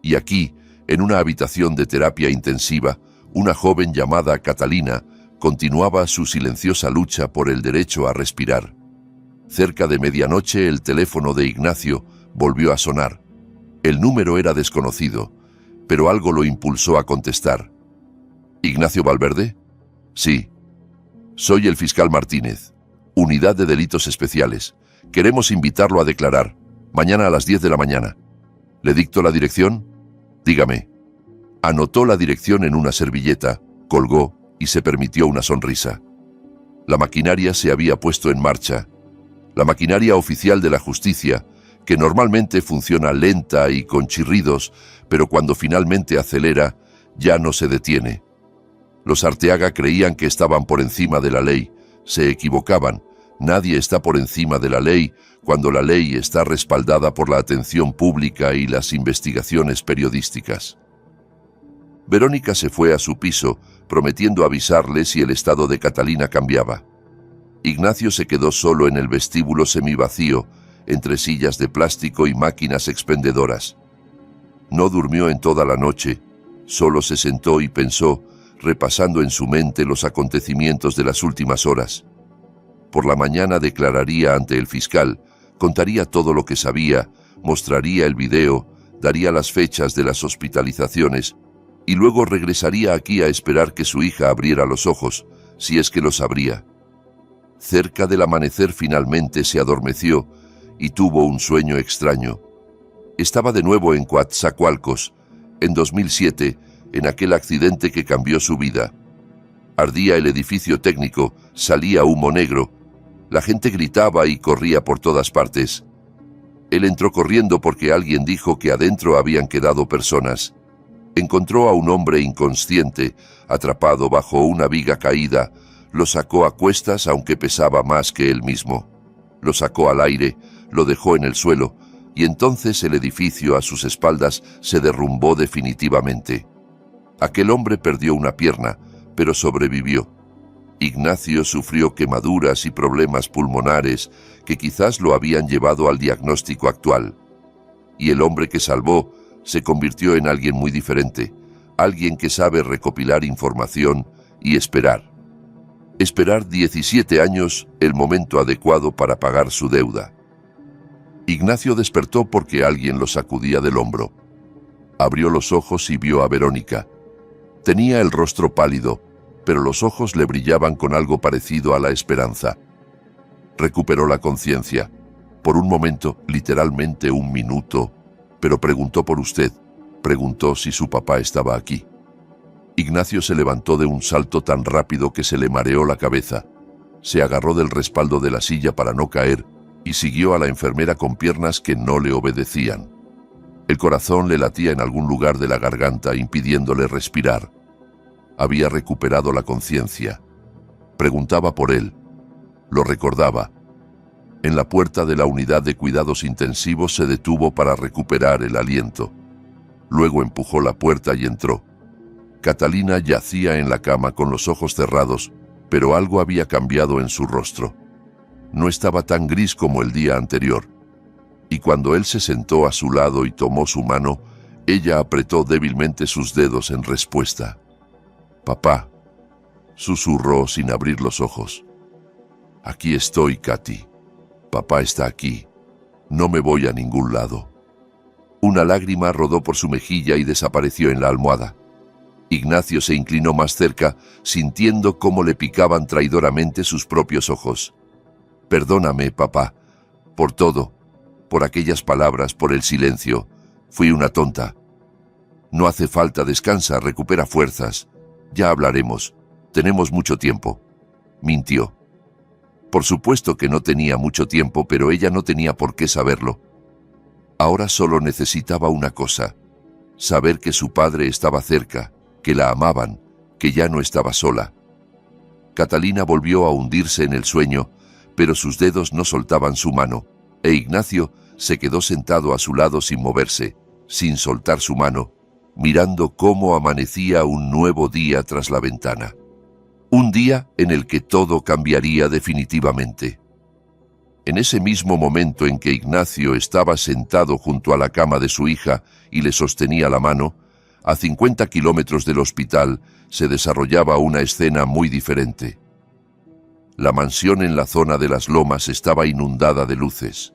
Y aquí, en una habitación de terapia intensiva, una joven llamada Catalina continuaba su silenciosa lucha por el derecho a respirar. Cerca de medianoche el teléfono de Ignacio volvió a sonar. El número era desconocido, pero algo lo impulsó a contestar. «¿Ignacio Valverde?» «Sí. Soy el fiscal Martínez, Unidad de Delitos Especiales. Queremos invitarlo a declarar, mañana a las 10 de la mañana. ¿Le dicto la dirección?» «Dígame». Anotó la dirección en una servilleta, colgó y se permitió una sonrisa. La maquinaria se había puesto en marcha. La maquinaria oficial de la justicia, que normalmente funciona lenta y con chirridos, pero cuando finalmente acelera, ya no se detiene. Los Arteaga creían que estaban por encima de la ley. Se equivocaban. Nadie está por encima de la ley cuando la ley está respaldada por la atención pública y las investigaciones periodísticas. Verónica se fue a su piso, prometiendo avisarle si el estado de Catalina cambiaba. Ignacio se quedó solo en el vestíbulo semivacío, entre sillas de plástico y máquinas expendedoras. No durmió en toda la noche, solo se sentó y pensó, repasando en su mente los acontecimientos de las últimas horas. Por la mañana declararía ante el fiscal, contaría todo lo que sabía, mostraría el video, daría las fechas de las hospitalizaciones y luego regresaría aquí a esperar que su hija abriera los ojos, si es que los abría. Cerca del amanecer finalmente se adormeció y tuvo un sueño extraño. Estaba de nuevo en Coatzacoalcos, en 2007, en aquel accidente que cambió su vida. Ardía el edificio técnico, salía humo negro. La gente gritaba y corría por todas partes. Él entró corriendo porque alguien dijo que adentro habían quedado personas. Encontró a un hombre inconsciente, atrapado bajo una viga caída. Lo sacó a cuestas aunque pesaba más que él mismo. Lo sacó al aire, lo dejó en el suelo, y entonces el edificio a sus espaldas se derrumbó definitivamente. Aquel hombre perdió una pierna, pero sobrevivió. Ignacio sufrió quemaduras y problemas pulmonares que quizás lo habían llevado al diagnóstico actual. Y el hombre que salvó se convirtió en alguien muy diferente, alguien que sabe recopilar información y esperar. Esperar 17 años, el momento adecuado para pagar su deuda. Ignacio despertó porque alguien lo sacudía del hombro. Abrió los ojos y vio a Verónica. Tenía el rostro pálido, pero los ojos le brillaban con algo parecido a la esperanza. Recuperó la conciencia. Por un momento, literalmente un minuto, pero preguntó por usted. Preguntó si su papá estaba aquí. Ignacio se levantó de un salto tan rápido que se le mareó la cabeza. Se agarró del respaldo de la silla para no caer y siguió a la enfermera con piernas que no le obedecían. El corazón le latía en algún lugar de la garganta, impidiéndole respirar. Había recuperado la conciencia. Preguntaba por él. Lo recordaba. En la puerta de la unidad de cuidados intensivos se detuvo para recuperar el aliento. Luego empujó la puerta y entró. Catalina yacía en la cama con los ojos cerrados, pero algo había cambiado en su rostro. No estaba tan gris como el día anterior. Y cuando él se sentó a su lado y tomó su mano, ella apretó débilmente sus dedos en respuesta. «Papá», susurró sin abrir los ojos. «Aquí estoy, Katy. Papá está aquí. No me voy a ningún lado». Una lágrima rodó por su mejilla y desapareció en la almohada. Ignacio se inclinó más cerca, sintiendo cómo le picaban traidoramente sus propios ojos. «Perdóname, papá, por todo, por aquellas palabras, por el silencio. Fui una tonta. No hace falta, descansa, recupera fuerzas. Ya hablaremos. Tenemos mucho tiempo». Mintió. Por supuesto que no tenía mucho tiempo, pero ella no tenía por qué saberlo. Ahora solo necesitaba una cosa: saber que su padre estaba cerca, que la amaban, que ya no estaba sola. Catalina volvió a hundirse en el sueño, pero sus dedos no soltaban su mano, e Ignacio se quedó sentado a su lado sin moverse, sin soltar su mano, mirando cómo amanecía un nuevo día tras la ventana. Un día en el que todo cambiaría definitivamente. En ese mismo momento en que Ignacio estaba sentado junto a la cama de su hija y le sostenía la mano, a 50 kilómetros del hospital se desarrollaba una escena muy diferente. La mansión en la zona de las lomas estaba inundada de luces.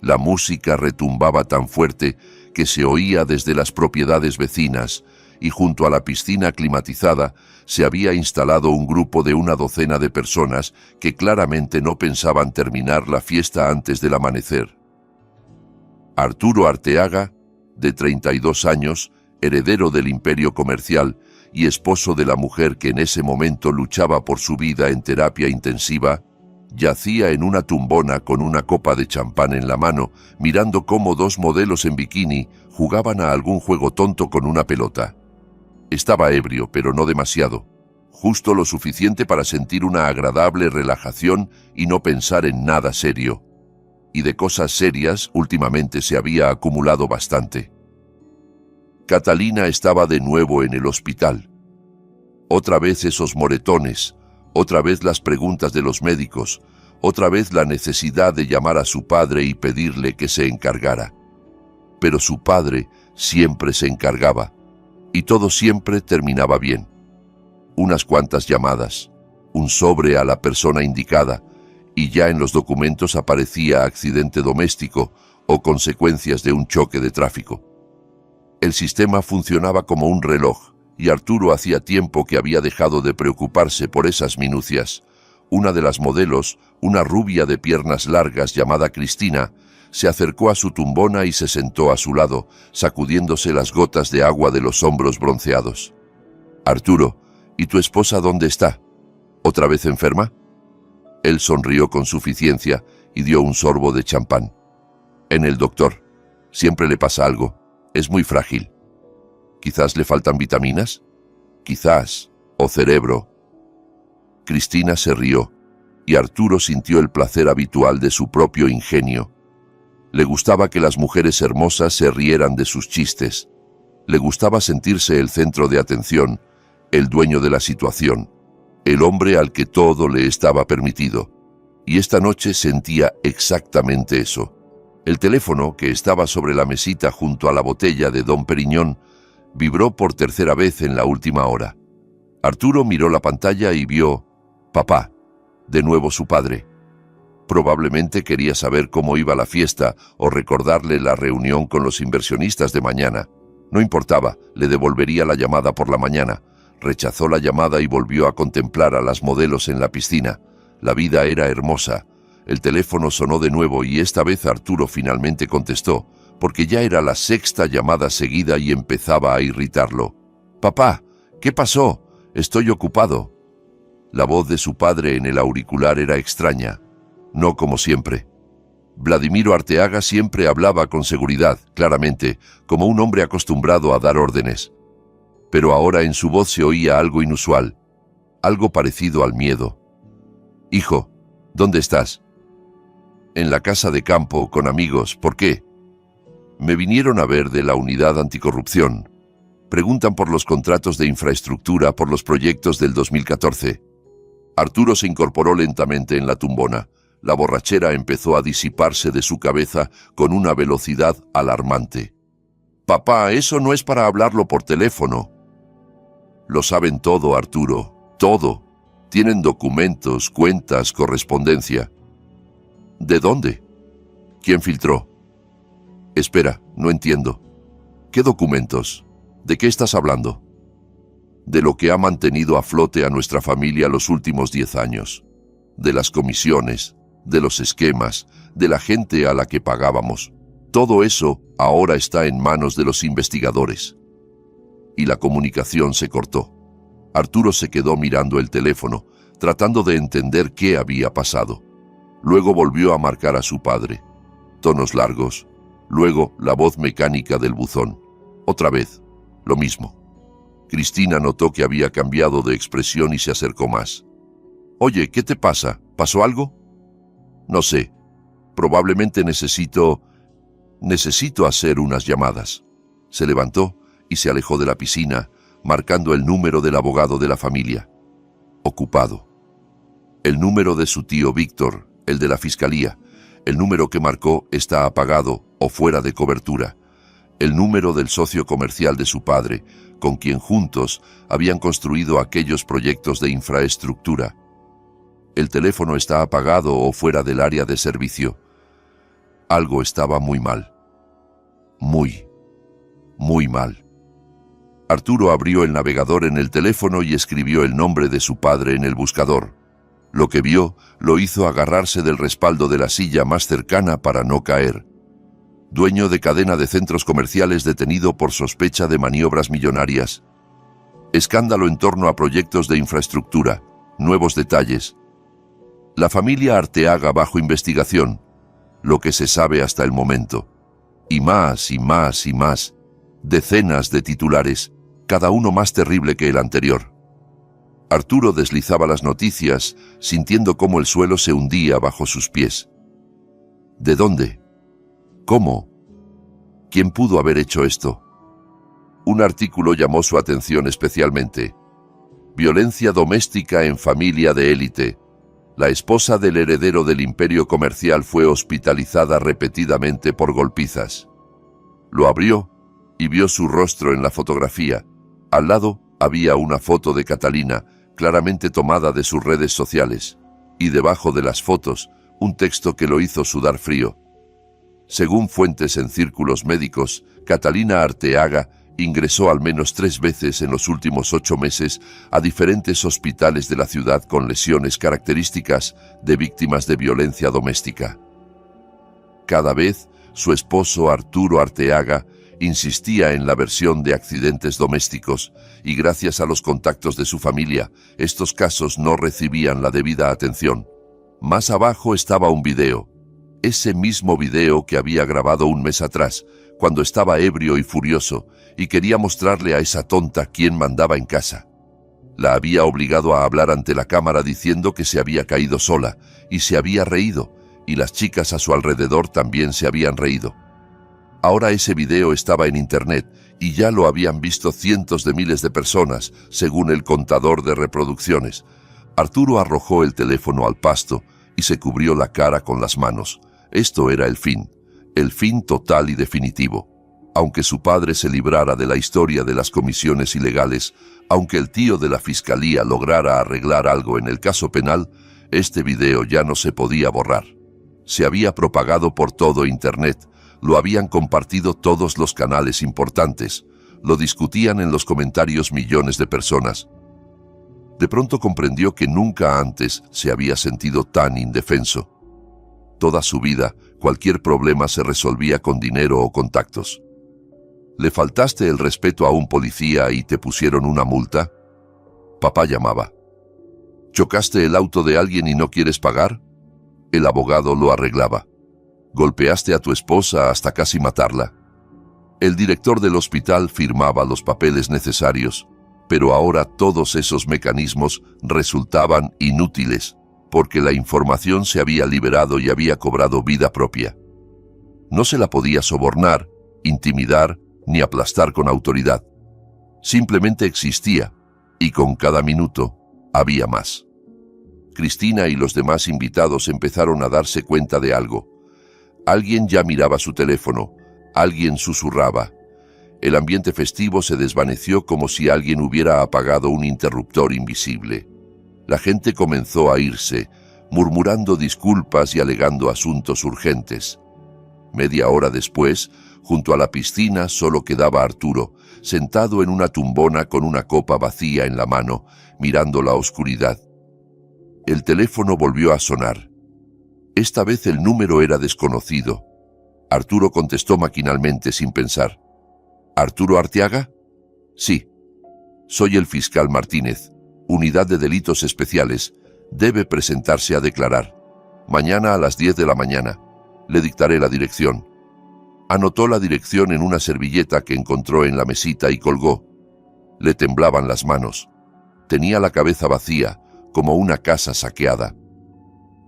La música retumbaba tan fuerte que se oía desde las propiedades vecinas, y junto a la piscina climatizada se había instalado un grupo de una docena de personas que claramente no pensaban terminar la fiesta antes del amanecer. Arturo Arteaga, de 32 años, heredero del imperio comercial y esposo de la mujer que en ese momento luchaba por su vida en terapia intensiva, yacía en una tumbona con una copa de champán en la mano, mirando cómo dos modelos en bikini jugaban a algún juego tonto con una pelota. Estaba ebrio, pero no demasiado, justo lo suficiente para sentir una agradable relajación y no pensar en nada serio. Y de cosas serias últimamente se había acumulado bastante. Catalina estaba de nuevo en el hospital. Otra vez esos moretones, otra vez las preguntas de los médicos, otra vez la necesidad de llamar a su padre y pedirle que se encargara. Pero su padre siempre se encargaba, y todo siempre terminaba bien. Unas cuantas llamadas, un sobre a la persona indicada, y ya en los documentos aparecía accidente doméstico o consecuencias de un choque de tráfico. El sistema funcionaba como un reloj, y Arturo hacía tiempo que había dejado de preocuparse por esas minucias. Una de las modelos, una rubia de piernas largas llamada Cristina, se acercó a su tumbona y se sentó a su lado, sacudiéndose las gotas de agua de los hombros bronceados. «Arturo, ¿y tu esposa dónde está? ¿Otra vez enferma?» Él sonrió con suficiencia y dio un sorbo de champán. «En el doctor. Siempre le pasa algo. Es muy frágil. ¿Quizás le faltan vitaminas? Quizás. O cerebro». Cristina se rió, y Arturo sintió el placer habitual de su propio ingenio. Le gustaba que las mujeres hermosas se rieran de sus chistes. Le gustaba sentirse el centro de atención, el dueño de la situación, el hombre al que todo le estaba permitido. Y esta noche sentía exactamente eso. El teléfono, que estaba sobre la mesita junto a la botella de Dom Pérignon, vibró por tercera vez en la última hora. Arturo miró la pantalla y vio «Papá», de nuevo su padre. Probablemente quería saber cómo iba la fiesta o recordarle la reunión con los inversionistas de mañana. No importaba, le devolvería la llamada por la mañana. Rechazó la llamada y volvió a contemplar a las modelos en la piscina. La vida era hermosa. El teléfono sonó de nuevo y esta vez Arturo finalmente contestó, porque ya era la sexta llamada seguida y empezaba a irritarlo. «Papá, ¿qué pasó? Estoy ocupado». La voz de su padre en el auricular era extraña. No como siempre. Vladimiro Arteaga siempre hablaba con seguridad, claramente, como un hombre acostumbrado a dar órdenes. Pero ahora en su voz se oía algo inusual, algo parecido al miedo. «Hijo, ¿dónde estás?» En la casa de campo, con amigos. ¿Por qué? Me vinieron a ver de la unidad anticorrupción. Preguntan por los contratos de infraestructura, por los proyectos del 2014. Arturo se incorporó lentamente en la tumbona. La borrachera empezó a disiparse de su cabeza con una velocidad alarmante. Papá, eso no es para hablarlo por teléfono. Lo saben todo, Arturo, todo. Tienen documentos, cuentas, correspondencia. ¿De dónde? ¿Quién filtró? Espera, no entiendo. ¿Qué documentos? ¿De qué estás hablando? De lo que ha mantenido a flote a nuestra familia los últimos 10 años. De las comisiones, de los esquemas, de la gente a la que pagábamos. Todo eso ahora está en manos de los investigadores. Y la comunicación se cortó. Arturo se quedó mirando el teléfono, tratando de entender qué había pasado. Luego volvió a marcar a su padre. Tonos largos. Luego la voz mecánica del buzón. Otra vez, lo mismo. Cristina notó que había cambiado de expresión y se acercó más. Oye, ¿qué te pasa? ¿Pasó algo? No sé. Probablemente necesito hacer unas llamadas. Se levantó y se alejó de la piscina, marcando el número del abogado de la familia. Ocupado. El número de su tío Víctor, el de la fiscalía. El número que marcó está apagado o fuera de cobertura. El número del socio comercial de su padre, con quien juntos habían construido aquellos proyectos de infraestructura. El teléfono está apagado o fuera del área de servicio. Algo estaba muy mal. Muy mal. Arturo abrió el navegador en el teléfono y escribió el nombre de su padre en el buscador. Lo que vio lo hizo agarrarse del respaldo de la silla más cercana para no caer. Dueño de cadena de centros comerciales detenido por sospecha de maniobras millonarias. Escándalo en torno a proyectos de infraestructura. Nuevos detalles. La familia Arteaga bajo investigación. Lo que se sabe hasta el momento. Y más, y más, y más. Decenas de titulares, cada uno más terrible que el anterior. Arturo deslizaba las noticias, sintiendo cómo el suelo se hundía bajo sus pies. ¿De dónde? ¿Cómo? ¿Quién pudo haber hecho esto? Un artículo llamó su atención especialmente. Violencia doméstica en familia de élite. La esposa del heredero del imperio comercial fue hospitalizada repetidamente por golpizas. Lo abrió y vio su rostro en la fotografía. Al lado había una foto de Catalina, claramente tomada de sus redes sociales, y debajo de las fotos, un texto que lo hizo sudar frío. Según fuentes en círculos médicos, Catalina Arteaga ingresó al menos 3 veces en los últimos 8 meses a diferentes hospitales de la ciudad con lesiones características de víctimas de violencia doméstica. Cada vez, su esposo Arturo Arteaga insistía en la versión de accidentes domésticos y gracias a los contactos de su familia, estos casos no recibían la debida atención. Más abajo estaba un video. Ese mismo video que había grabado un mes atrás, cuando estaba ebrio y furioso, y quería mostrarle a esa tonta quién mandaba en casa. La había obligado a hablar ante la cámara diciendo que se había caído sola, y se había reído, y las chicas a su alrededor también se habían reído. Ahora ese video estaba en internet, y ya lo habían visto cientos de miles de personas, según el contador de reproducciones. Arturo arrojó el teléfono al pasto, y se cubrió la cara con las manos. Esto era el fin total y definitivo. Aunque su padre se librara de la historia de las comisiones ilegales, aunque el tío de la fiscalía lograra arreglar algo en el caso penal, este video ya no se podía borrar. Se había propagado por todo Internet, lo habían compartido todos los canales importantes, lo discutían en los comentarios millones de personas. De pronto comprendió que nunca antes se había sentido tan indefenso. Toda su vida, cualquier problema se resolvía con dinero o contactos. ¿Le faltaste el respeto a un policía y te pusieron una multa? Papá llamaba. ¿Chocaste el auto de alguien y no quieres pagar? El abogado lo arreglaba. ¿Golpeaste a tu esposa hasta casi matarla? El director del hospital firmaba los papeles necesarios, pero ahora todos esos mecanismos resultaban inútiles, porque la información se había liberado y había cobrado vida propia. No se la podía sobornar, intimidar ni aplastar con autoridad. Simplemente existía, y con cada minuto había más. Cristina y los demás invitados empezaron a darse cuenta de algo. Alguien ya miraba su teléfono, alguien susurraba. El ambiente festivo se desvaneció como si alguien hubiera apagado un interruptor invisible. La gente comenzó a irse, murmurando disculpas y alegando asuntos urgentes. Media hora después, junto a la piscina, solo quedaba Arturo, sentado en una tumbona con una copa vacía en la mano, mirando la oscuridad. El teléfono volvió a sonar. Esta vez el número era desconocido. Arturo contestó maquinalmente sin pensar. ¿Arturo Arteaga? Sí. Soy el fiscal Martínez, Unidad de Delitos Especiales. Debe presentarse a declarar. Mañana a las 10 de la mañana. Le dictaré la dirección. Anotó la dirección en una servilleta que encontró en la mesita y colgó. Le temblaban las manos. Tenía la cabeza vacía, como una casa saqueada.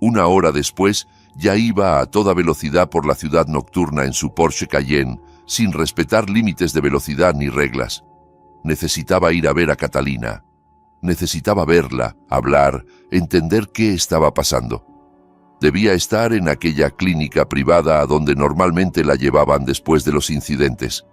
Una hora después, ya iba a toda velocidad por la ciudad nocturna en su Porsche Cayenne, sin respetar límites de velocidad ni reglas. Necesitaba ir a ver a Catalina. Necesitaba verla, hablar, entender qué estaba pasando. Debía estar en aquella clínica privada a donde normalmente la llevaban después de los incidentes.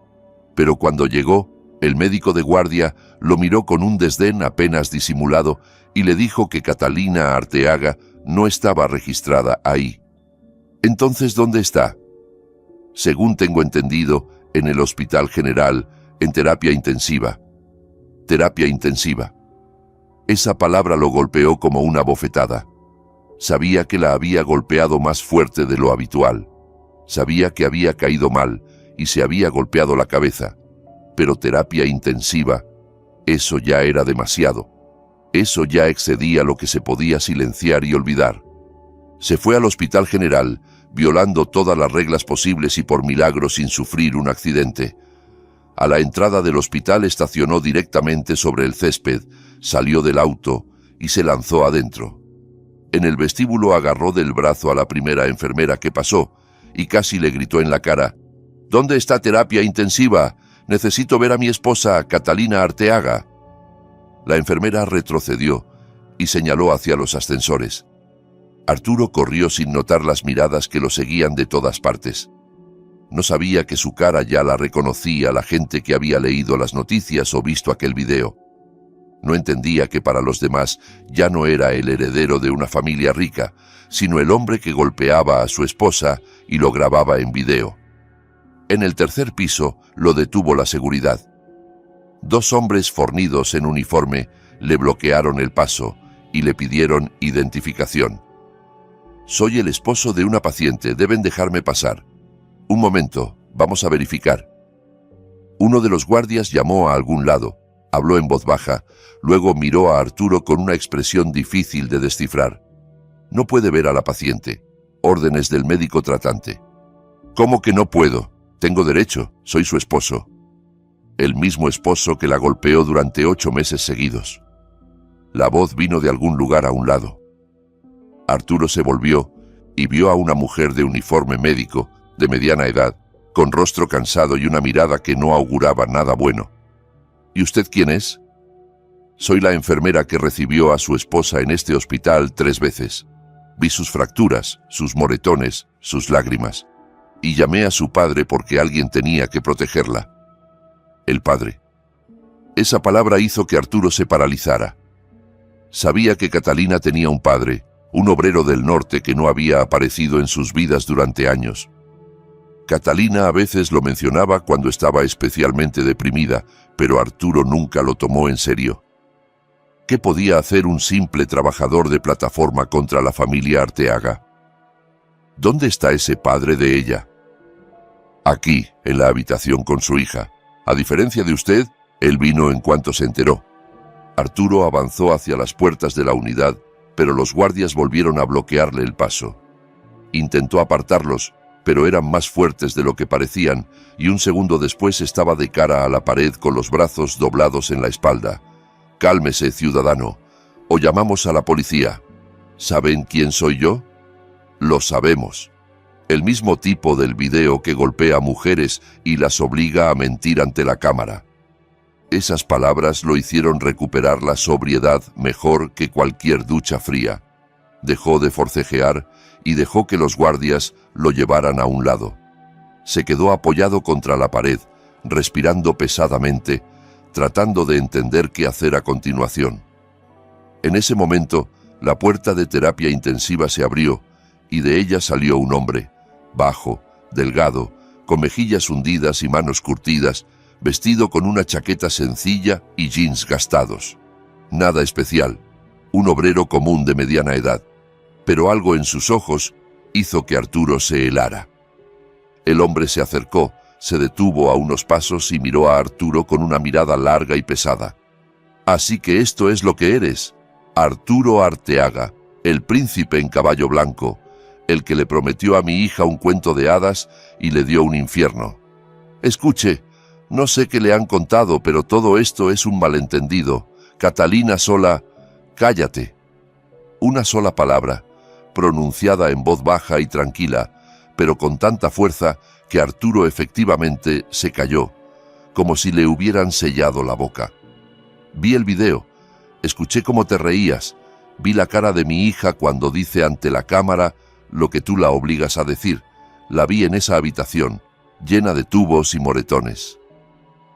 Pero cuando llegó, el médico de guardia lo miró con un desdén apenas disimulado y le dijo que Catalina Arteaga no estaba registrada ahí. Entonces, ¿dónde está? Según tengo entendido, en el Hospital General, en terapia intensiva. Terapia intensiva. Esa palabra lo golpeó como una bofetada. Sabía que la había golpeado más fuerte de lo habitual. Sabía que había caído mal y se había golpeado la cabeza. Pero terapia intensiva, eso ya era demasiado. Eso ya excedía lo que se podía silenciar y olvidar. Se fue al Hospital General, violando todas las reglas posibles y por milagro sin sufrir un accidente. A la entrada del hospital estacionó directamente sobre el césped, salió del auto y se lanzó adentro. En el vestíbulo agarró del brazo a la primera enfermera que pasó y casi le gritó en la cara: «¿Dónde está terapia intensiva? Necesito ver a mi esposa, Catalina Arteaga». La enfermera retrocedió y señaló hacia los ascensores. Arturo corrió sin notar las miradas que lo seguían de todas partes. No sabía que su cara ya la reconocía la gente que había leído las noticias o visto aquel video. No entendía que para los demás ya no era el heredero de una familia rica, sino el hombre que golpeaba a su esposa y lo grababa en video. En el tercer piso lo detuvo la seguridad. 2 hombres fornidos en uniforme le bloquearon el paso y le pidieron identificación. «Soy el esposo de una paciente, deben dejarme pasar». «Un momento, vamos a verificar». Uno de los guardias llamó a algún lado, habló en voz baja, luego miró a Arturo con una expresión difícil de descifrar. «No puede ver a la paciente. Órdenes del médico tratante». «¿Cómo que no puedo? Tengo derecho, soy su esposo». El mismo esposo que la golpeó durante 8 meses seguidos. La voz vino de algún lugar a un lado. Arturo se volvió y vio a una mujer de uniforme médico, de mediana edad, con rostro cansado y una mirada que no auguraba nada bueno. «¿Y usted quién es?» «Soy la enfermera que recibió a su esposa en este hospital 3 veces. Vi sus fracturas, sus moretones, sus lágrimas. Y llamé a su padre porque alguien tenía que protegerla». El padre. Esa palabra hizo que Arturo se paralizara. Sabía que Catalina tenía un padre, un obrero del norte que no había aparecido en sus vidas durante años. Catalina a veces lo mencionaba cuando estaba especialmente deprimida, pero Arturo nunca lo tomó en serio. ¿Qué podía hacer un simple trabajador de plataforma contra la familia Arteaga? ¿Dónde está ese padre de ella? Aquí, en la habitación con su hija. A diferencia de usted, él vino en cuanto se enteró. Arturo avanzó hacia las puertas de la unidad, pero los guardias volvieron a bloquearle el paso. Intentó apartarlos, pero eran más fuertes de lo que parecían, y un segundo después estaba de cara a la pared con los brazos doblados en la espalda. «Cálmese, ciudadano, o llamamos a la policía». ¿Saben quién soy yo? Lo sabemos. El mismo tipo del video que golpea a mujeres y las obliga a mentir ante la cámara. Esas palabras lo hicieron recuperar la sobriedad mejor que cualquier ducha fría. Dejó de forcejear y dejó que los guardias lo llevaran a un lado. Se quedó apoyado contra la pared, respirando pesadamente, tratando de entender qué hacer a continuación. En ese momento, la puerta de terapia intensiva se abrió y de ella salió un hombre, bajo, delgado, con mejillas hundidas y manos curtidas, vestido con una chaqueta sencilla y jeans gastados. Nada especial, un obrero común de mediana edad, pero algo en sus ojos hizo que Arturo se helara. El hombre se acercó, se detuvo a unos pasos y miró a Arturo con una mirada larga y pesada. «Así que esto es lo que eres, Arturo Arteaga, el príncipe en caballo blanco, el que le prometió a mi hija un cuento de hadas y le dio un infierno. Escuche, no sé qué le han contado, pero todo esto es un malentendido. Catalina sola, cállate». Una sola palabra, pronunciada en voz baja y tranquila, pero con tanta fuerza que Arturo efectivamente se cayó, como si le hubieran sellado la boca. Vi el video, escuché cómo te reías, vi la cara de mi hija cuando dice ante la cámara lo que tú la obligas a decir. La vi en esa habitación, llena de tubos y moretones.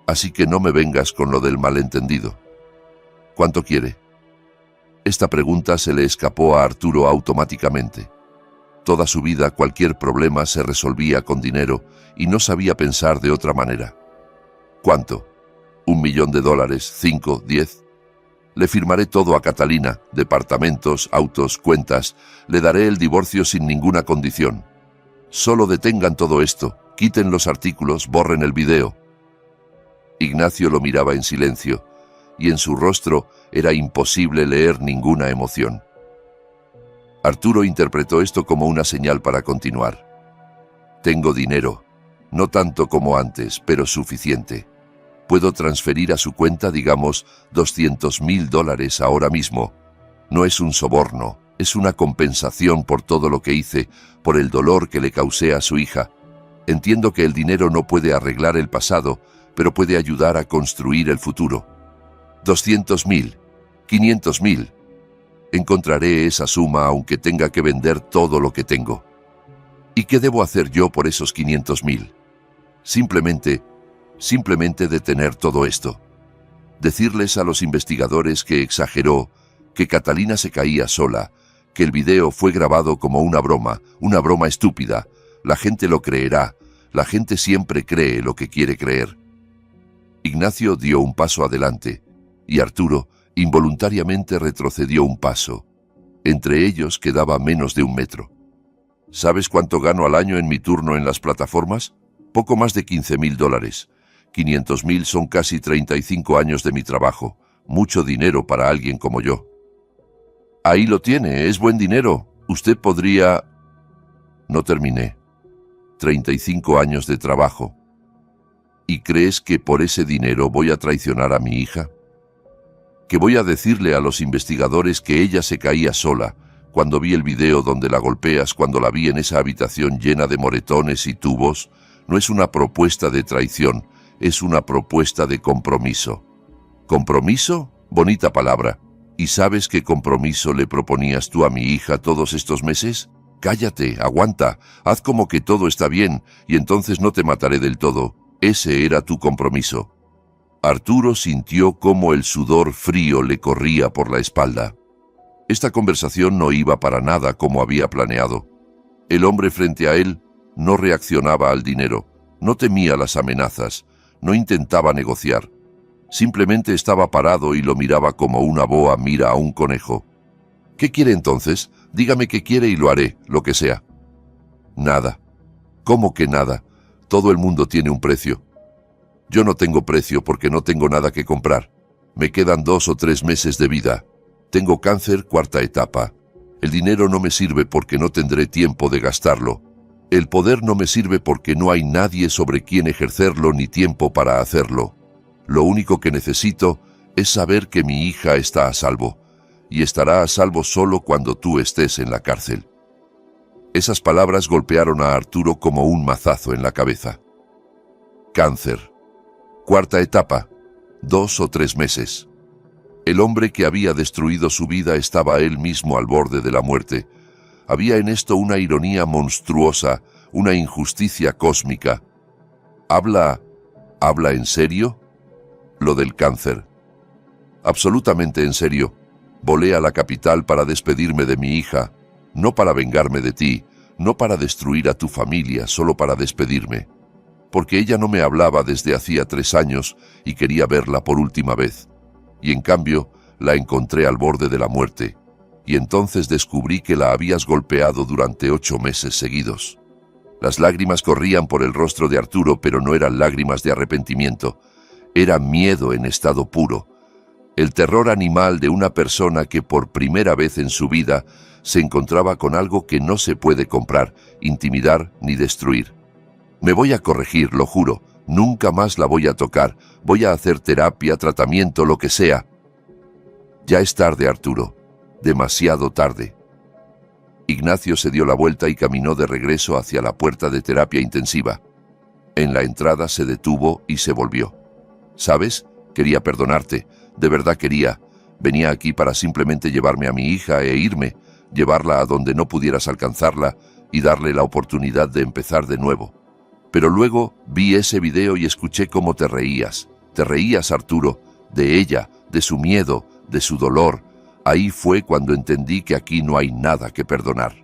Así que no me vengas con lo del malentendido. ¿Cuánto quiere? Esta pregunta se le escapó a Arturo automáticamente. Toda su vida cualquier problema se resolvía con dinero y no sabía pensar de otra manera. ¿Cuánto? $1 millón, 5, 10. Le firmaré todo a Catalina, departamentos, autos, cuentas. Le daré el divorcio sin ninguna condición. Solo detengan todo esto, quiten los artículos, borren el video. Ignacio lo miraba en silencio, y en su rostro era imposible leer ninguna emoción. Arturo interpretó esto como una señal para continuar. Tengo dinero, no tanto como antes, pero suficiente. Puedo transferir a su cuenta, digamos, $200,000 ahora mismo. No es un soborno, es una compensación por todo lo que hice, por el dolor que le causé a su hija. Entiendo que el dinero no puede arreglar el pasado, pero puede ayudar a construir el futuro. 200,000, 500,000. Encontraré esa suma aunque tenga que vender todo lo que tengo. ¿Y qué debo hacer yo por esos 500,000? Simplemente detener todo esto. Decirles a los investigadores que exageró, que Catalina se caía sola, que el video fue grabado como una broma estúpida. La gente lo creerá, la gente siempre cree lo que quiere creer. Ignacio dio un paso adelante, y Arturo involuntariamente retrocedió un paso. Entre ellos quedaba menos de 1 metro. ¿Sabes cuánto gano al año en mi turno en las plataformas? Poco más de $15,000. 500,000 son casi 35 años de mi trabajo. Mucho dinero para alguien como yo. Ahí lo tiene, es buen dinero. Usted podría... No terminé. 35 años de trabajo. ¿Y crees que por ese dinero voy a traicionar a mi hija? ¿Que voy a decirle a los investigadores que ella se caía sola cuando vi el video donde la golpeas, cuando la vi en esa habitación llena de moretones y tubos? No es una propuesta de traición, es una propuesta de compromiso. ¿Compromiso? Bonita palabra. ¿Y sabes qué compromiso le proponías tú a mi hija todos estos meses? Cállate, aguanta, haz como que todo está bien y entonces no te mataré del todo. Ese era tu compromiso. Arturo sintió cómo el sudor frío le corría por la espalda. Esta conversación no iba para nada como había planeado. El hombre frente a él no reaccionaba al dinero, no temía las amenazas, no intentaba negociar. Simplemente estaba parado y lo miraba como una boa mira a un conejo. ¿Qué quiere entonces? Dígame qué quiere y lo haré, lo que sea. Nada. ¿Cómo que nada? Todo el mundo tiene un precio. Yo no tengo precio porque no tengo nada que comprar. Me quedan 2 o 3 meses de vida. Tengo cáncer, 4ª etapa. El dinero no me sirve porque no tendré tiempo de gastarlo. El poder no me sirve porque no hay nadie sobre quien ejercerlo ni tiempo para hacerlo. Lo único que necesito es saber que mi hija está a salvo. y estará a salvo solo cuando tú estés en la cárcel. Esas palabras golpearon a Arturo como un mazazo en la cabeza. Cáncer. Cuarta etapa. 2 o 3 meses. El hombre que había destruido su vida estaba él mismo al borde de la muerte. Había en esto una ironía monstruosa, una injusticia cósmica. ¿Habla en serio? Lo del cáncer. Absolutamente en serio. Volé a la capital para despedirme de mi hija, no para vengarme de ti, no para destruir a tu familia, solo para despedirme. Porque ella no me hablaba desde hacía 3 años y quería verla por última vez. Y en cambio, la encontré al borde de la muerte. Y entonces descubrí que la habías golpeado durante 8 meses seguidos. Las lágrimas corrían por el rostro de Arturo, pero no eran lágrimas de arrepentimiento. Era miedo en estado puro. El terror animal de una persona que por primera vez en su vida se encontraba con algo que no se puede comprar, intimidar ni destruir. Me voy a corregir, lo juro. Nunca más la voy a tocar. Voy a hacer terapia, tratamiento, lo que sea. Ya es tarde, Arturo. Demasiado tarde. Ignacio se dio la vuelta y caminó de regreso hacia la puerta de terapia intensiva. En la entrada se detuvo y se volvió. ¿Sabes? Quería perdonarte. De verdad quería. Venía aquí para simplemente llevarme a mi hija e irme, llevarla a donde no pudieras alcanzarla y darle la oportunidad de empezar de nuevo. Pero luego vi ese video y escuché cómo te reías. Te reías, Arturo, de ella, de su miedo, de su dolor. Ahí fue cuando entendí que aquí no hay nada que perdonar.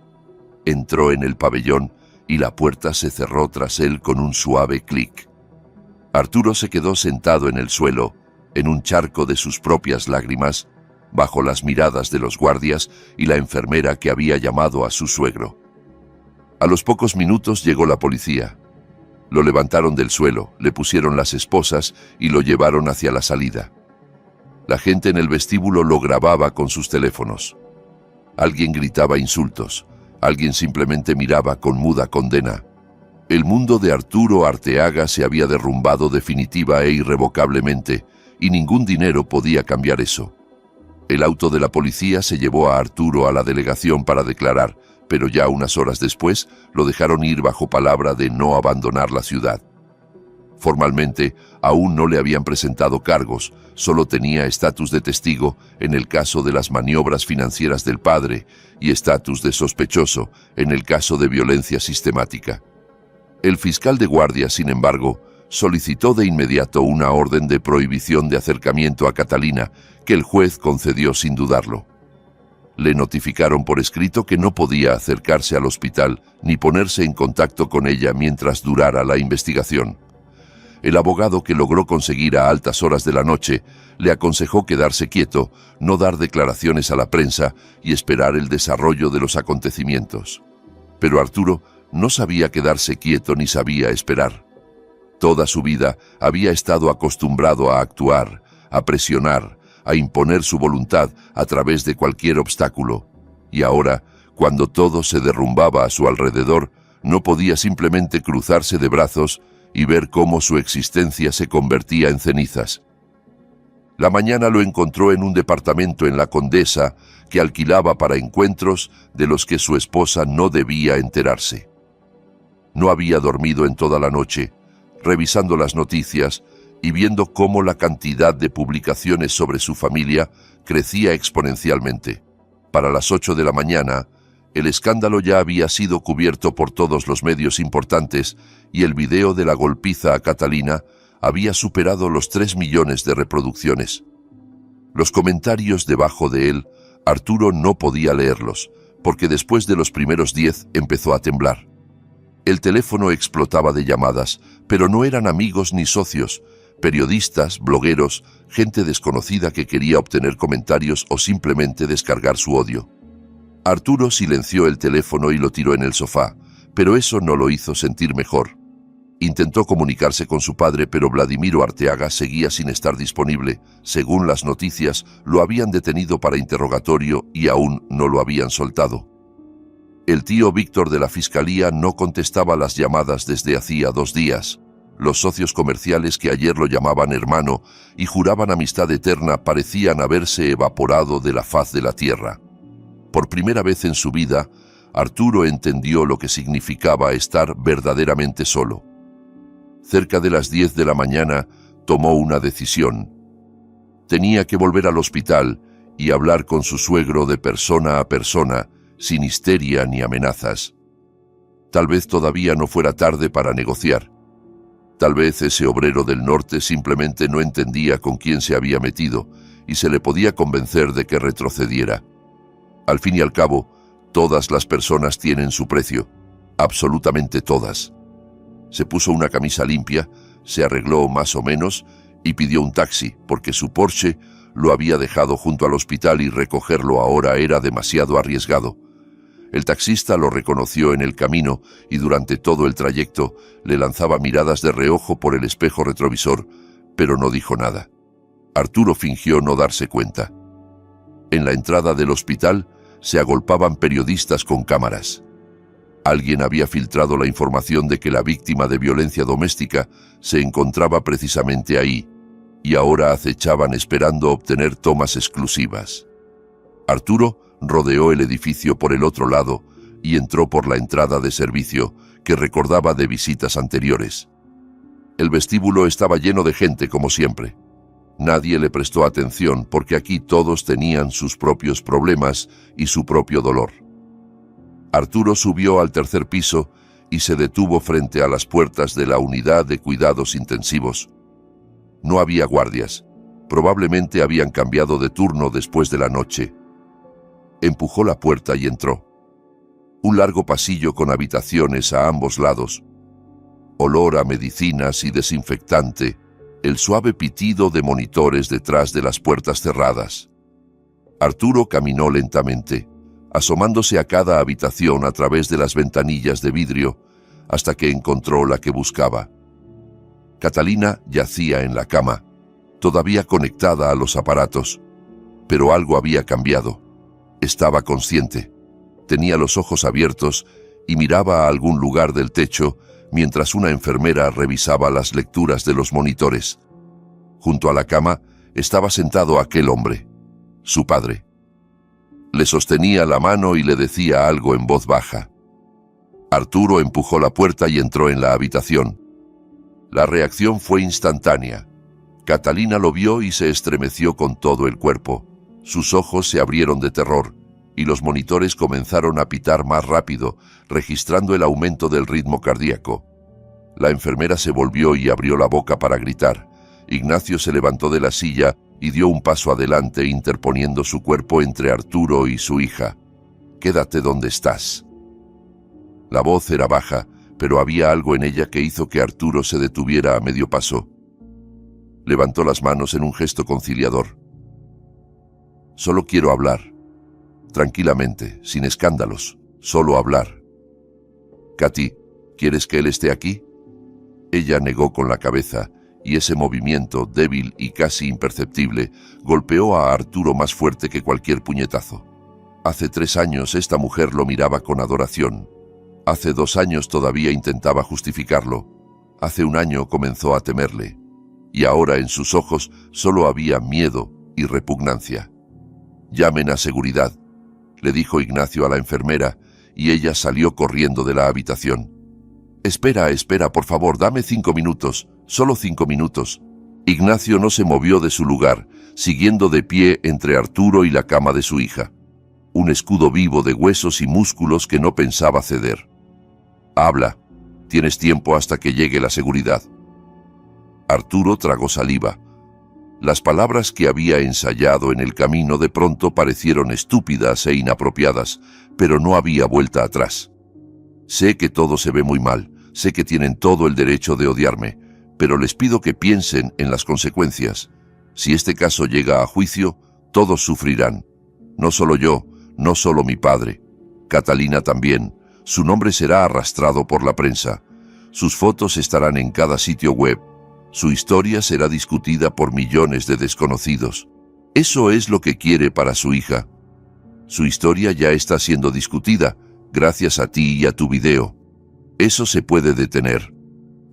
Entró en el pabellón y la puerta se cerró tras él con un suave clic. Arturo se quedó sentado en el suelo, en un charco de sus propias lágrimas, bajo las miradas de los guardias y la enfermera que había llamado a su suegro. A los pocos minutos llegó la policía. Lo levantaron del suelo, le pusieron las esposas y lo llevaron hacia la salida. La gente en el vestíbulo lo grababa con sus teléfonos. Alguien gritaba insultos, alguien simplemente miraba con muda condena. El mundo de Arturo Arteaga se había derrumbado definitiva e irrevocablemente, y ningún dinero podía cambiar eso. El auto de la policía se llevó a Arturo a la delegación para declarar, pero ya unas horas después lo dejaron ir bajo palabra de no abandonar la ciudad. Formalmente, aún no le habían presentado cargos, solo tenía estatus de testigo en el caso de las maniobras financieras del padre y estatus de sospechoso en el caso de violencia sistemática. El fiscal de guardia, sin embargo, solicitó de inmediato una orden de prohibición de acercamiento a Catalina, que el juez concedió sin dudarlo. Le notificaron por escrito que no podía acercarse al hospital ni ponerse en contacto con ella mientras durara la investigación. El abogado, que logró conseguir a altas horas de la noche, le aconsejó quedarse quieto, no dar declaraciones a la prensa y esperar el desarrollo de los acontecimientos. Pero Arturo no sabía quedarse quieto ni sabía esperar. Toda su vida había estado acostumbrado a actuar, a presionar, a imponer su voluntad a través de cualquier obstáculo. Y ahora, cuando todo se derrumbaba a su alrededor, no podía simplemente cruzarse de brazos y ver cómo su existencia se convertía en cenizas. La mañana lo encontró en un departamento en La Condesa que alquilaba para encuentros de los que su esposa no debía enterarse. No había dormido en toda la noche, revisando las noticias y viendo cómo la cantidad de publicaciones sobre su familia crecía exponencialmente. Para las 8 de la mañana, el escándalo ya había sido cubierto por todos los medios importantes y el video de la golpiza a Catalina había superado los 3 millones de reproducciones. Los comentarios debajo de él, Arturo no podía leerlos, porque después de los primeros 10 empezó a temblar. El teléfono explotaba de llamadas, pero no eran amigos ni socios, periodistas, blogueros, gente desconocida que quería obtener comentarios o simplemente descargar su odio. Arturo silenció el teléfono y lo tiró en el sofá, pero eso no lo hizo sentir mejor. Intentó comunicarse con su padre, pero Vladimiro Arteaga seguía sin estar disponible. Según las noticias, lo habían detenido para interrogatorio y aún no lo habían soltado. El tío Víctor de la fiscalía no contestaba las llamadas desde hacía 2 días. Los socios comerciales que ayer lo llamaban hermano y juraban amistad eterna parecían haberse evaporado de la faz de la tierra. Por primera vez en su vida, Arturo entendió lo que significaba estar verdaderamente solo. Cerca de las 10 de la mañana tomó una decisión. Tenía que volver al hospital y hablar con su suegro de persona a persona, sin histeria ni amenazas. Tal vez todavía no fuera tarde para negociar. Tal vez ese obrero del norte simplemente no entendía con quién se había metido y se le podía convencer de que retrocediera. Al fin y al cabo, todas las personas tienen su precio, absolutamente todas. Se puso una camisa limpia, se arregló más o menos y pidió un taxi, porque su Porsche lo había dejado junto al hospital y recogerlo ahora era demasiado arriesgado. El taxista lo reconoció en el camino y durante todo el trayecto le lanzaba miradas de reojo por el espejo retrovisor, pero no dijo nada. Arturo fingió no darse cuenta. En la entrada del hospital se agolpaban periodistas con cámaras. Alguien había filtrado la información de que la víctima de violencia doméstica se encontraba precisamente ahí, y ahora acechaban esperando obtener tomas exclusivas. Arturo rodeó el edificio por el otro lado y entró por la entrada de servicio que recordaba de visitas anteriores. El vestíbulo estaba lleno de gente como siempre. Nadie le prestó atención porque aquí todos tenían sus propios problemas y su propio dolor. Arturo subió al tercer piso y se detuvo frente a las puertas de la unidad de cuidados intensivos. No había guardias. Probablemente habían cambiado de turno después de la noche. Empujó la puerta y entró. Un largo pasillo con habitaciones a ambos lados. Olor a medicinas y desinfectante, el suave pitido de monitores detrás de las puertas cerradas. Arturo caminó lentamente, asomándose a cada habitación a través de las ventanillas de vidrio, hasta que encontró la que buscaba. Catalina yacía en la cama, todavía conectada a los aparatos, pero algo había cambiado. Estaba consciente, tenía los ojos abiertos y miraba a algún lugar del techo mientras una enfermera revisaba las lecturas de los monitores. Junto a la cama estaba sentado aquel hombre, su padre. Le sostenía la mano y le decía algo en voz baja. Arturo empujó la puerta y entró en la habitación. La reacción fue instantánea. Catalina lo vio y se estremeció con todo el cuerpo. Sus ojos se abrieron de terror y los monitores comenzaron a pitar más rápido, registrando el aumento del ritmo cardíaco. La enfermera se volvió y abrió la boca para gritar. Ignacio se levantó de la silla y dio un paso adelante, interponiendo su cuerpo entre Arturo y su hija. «Quédate donde estás». La voz era baja, pero había algo en ella que hizo que Arturo se detuviera a medio paso. Levantó las manos en un gesto conciliador. «Solo quiero hablar. Tranquilamente, sin escándalos. Solo hablar». «Katy, ¿quieres que él esté aquí?» Ella negó con la cabeza, y ese movimiento, débil y casi imperceptible, golpeó a Arturo más fuerte que cualquier puñetazo. Hace 3 años esta mujer lo miraba con adoración. Hace 2 años todavía intentaba justificarlo. Hace 1 año comenzó a temerle. Y ahora en sus ojos solo había miedo y repugnancia. «Llamen a seguridad», le dijo Ignacio a la enfermera, y ella salió corriendo de la habitación. «Espera, por favor, dame 5 minutos, solo 5 minutos». Ignacio no se movió de su lugar, siguiendo de pie entre Arturo y la cama de su hija. Un escudo vivo de huesos y músculos que no pensaba ceder. «Habla, tienes tiempo hasta que llegue la seguridad». Arturo tragó saliva. Las palabras que había ensayado en el camino de pronto parecieron estúpidas e inapropiadas, pero no había vuelta atrás. «Sé que todo se ve muy mal, sé que tienen todo el derecho de odiarme, pero les pido que piensen en las consecuencias. Si este caso llega a juicio, todos sufrirán. No solo yo, no solo mi padre. Catalina también. Su nombre será arrastrado por la prensa. Sus fotos estarán en cada sitio web. Su historia será discutida por millones de desconocidos. Eso es lo que quiere para su hija. Su historia ya está siendo discutida, gracias a ti y a tu video. Eso se puede detener.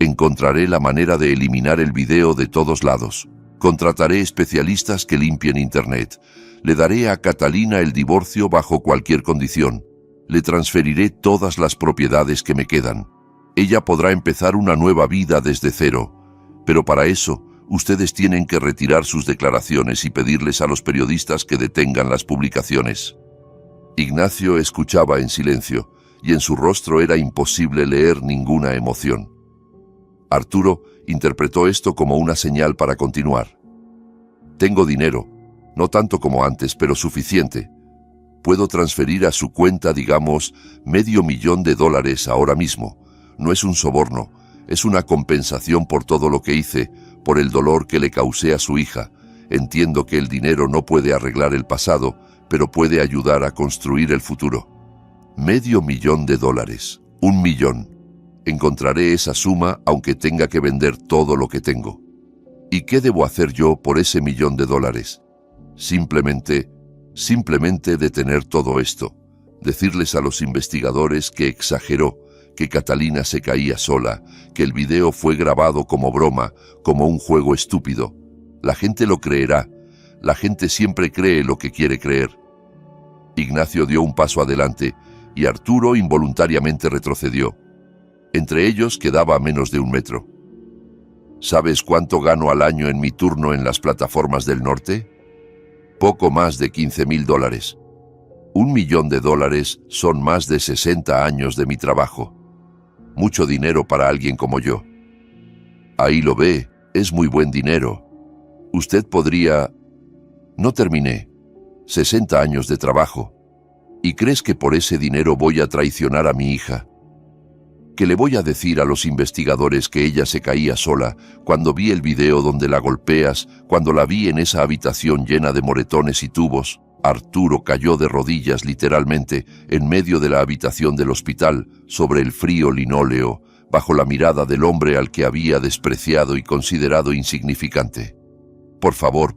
Encontraré la manera de eliminar el video de todos lados. Contrataré especialistas que limpien Internet. Le daré a Catalina el divorcio bajo cualquier condición. Le transferiré todas las propiedades que me quedan. Ella podrá empezar una nueva vida desde cero. Pero para eso, ustedes tienen que retirar sus declaraciones y pedirles a los periodistas que detengan las publicaciones. Ignacio escuchaba en silencio, y en su rostro era imposible leer ninguna emoción. Arturo interpretó esto como una señal para continuar. Tengo dinero, no tanto como antes, pero suficiente. Puedo transferir a su cuenta, digamos, $500,000 ahora mismo. No es un soborno, es una compensación por todo lo que hice, por el dolor que le causé a su hija. Entiendo que el dinero no puede arreglar el pasado, pero puede ayudar a construir el futuro. $500,000, $1 millón. Encontraré esa suma aunque tenga que vender todo lo que tengo. ¿Y qué debo hacer yo por ese $1.000.000? Simplemente detener todo esto. Decirles a los investigadores que exageró, que Catalina se caía sola, que el video fue grabado como broma, como un juego estúpido. La gente lo creerá. La gente siempre cree lo que quiere creer. Ignacio dio un paso adelante y Arturo involuntariamente retrocedió. Entre ellos quedaba a menos de 1 metro. ¿Sabes cuánto gano al año en mi turno en las plataformas del norte? Poco más de $15,000. $1 millón son más de 60 años de mi trabajo. Mucho dinero para alguien como yo. Ahí lo ve, es muy buen dinero. Usted podría... No terminé. 60 años de trabajo. ¿Y crees que por ese dinero voy a traicionar a mi hija? ¿Que le voy a decir a los investigadores que ella se caía sola cuando vi el video donde la golpeas, cuando la vi en esa habitación llena de moretones y tubos? Arturo cayó de rodillas literalmente en medio de la habitación del hospital, sobre el frío linóleo, bajo la mirada del hombre al que había despreciado y considerado insignificante. Por favor,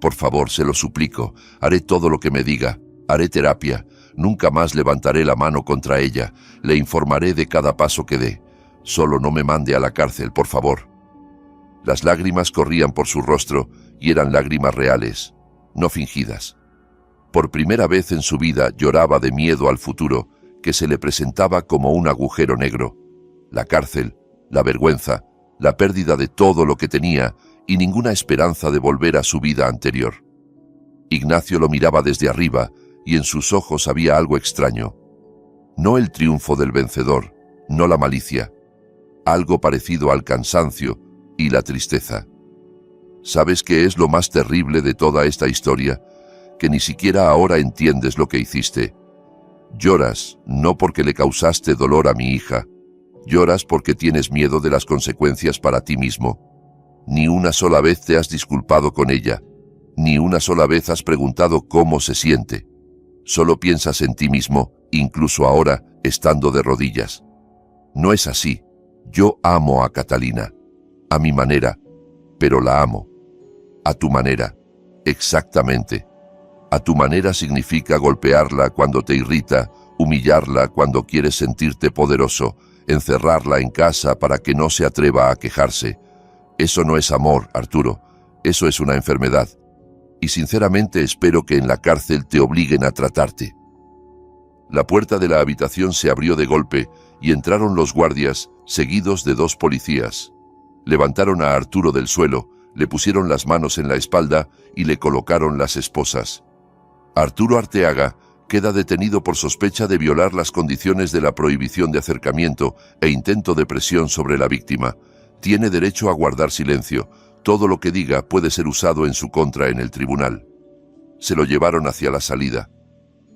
se lo suplico, haré todo lo que me diga, haré terapia, nunca más levantaré la mano contra ella, le informaré de cada paso que dé. Solo no me mande a la cárcel, por favor. Las lágrimas corrían por su rostro y eran lágrimas reales, no fingidas. Por primera vez en su vida lloraba de miedo al futuro, que se le presentaba como un agujero negro. La cárcel, la vergüenza, la pérdida de todo lo que tenía y ninguna esperanza de volver a su vida anterior. Ignacio lo miraba desde arriba y en sus ojos había algo extraño. No el triunfo del vencedor, no la malicia. Algo parecido al cansancio y la tristeza. ¿Sabes qué es lo más terrible de toda esta historia? Que ni siquiera ahora entiendes lo que hiciste. Lloras, no porque le causaste dolor a mi hija. Lloras porque tienes miedo de las consecuencias para ti mismo. Ni una sola vez te has disculpado con ella. Ni una sola vez has preguntado cómo se siente. Solo piensas en ti mismo, incluso ahora, estando de rodillas. No es así. Yo amo a Catalina. A mi manera. Pero la amo. A tu manera. Exactamente. A tu manera significa golpearla cuando te irrita, humillarla cuando quieres sentirte poderoso, encerrarla en casa para que no se atreva a quejarse. Eso no es amor, Arturo. Eso es una enfermedad. Y sinceramente espero que en la cárcel te obliguen a tratarte. La puerta de la habitación se abrió de golpe y entraron los guardias, seguidos de 2 policías. Levantaron a Arturo del suelo, le pusieron las manos en la espalda y le colocaron las esposas. Arturo Arteaga queda detenido por sospecha de violar las condiciones de la prohibición de acercamiento e intento de presión sobre la víctima. Tiene derecho a guardar silencio. Todo lo que diga puede ser usado en su contra en el tribunal. Se lo llevaron hacia la salida.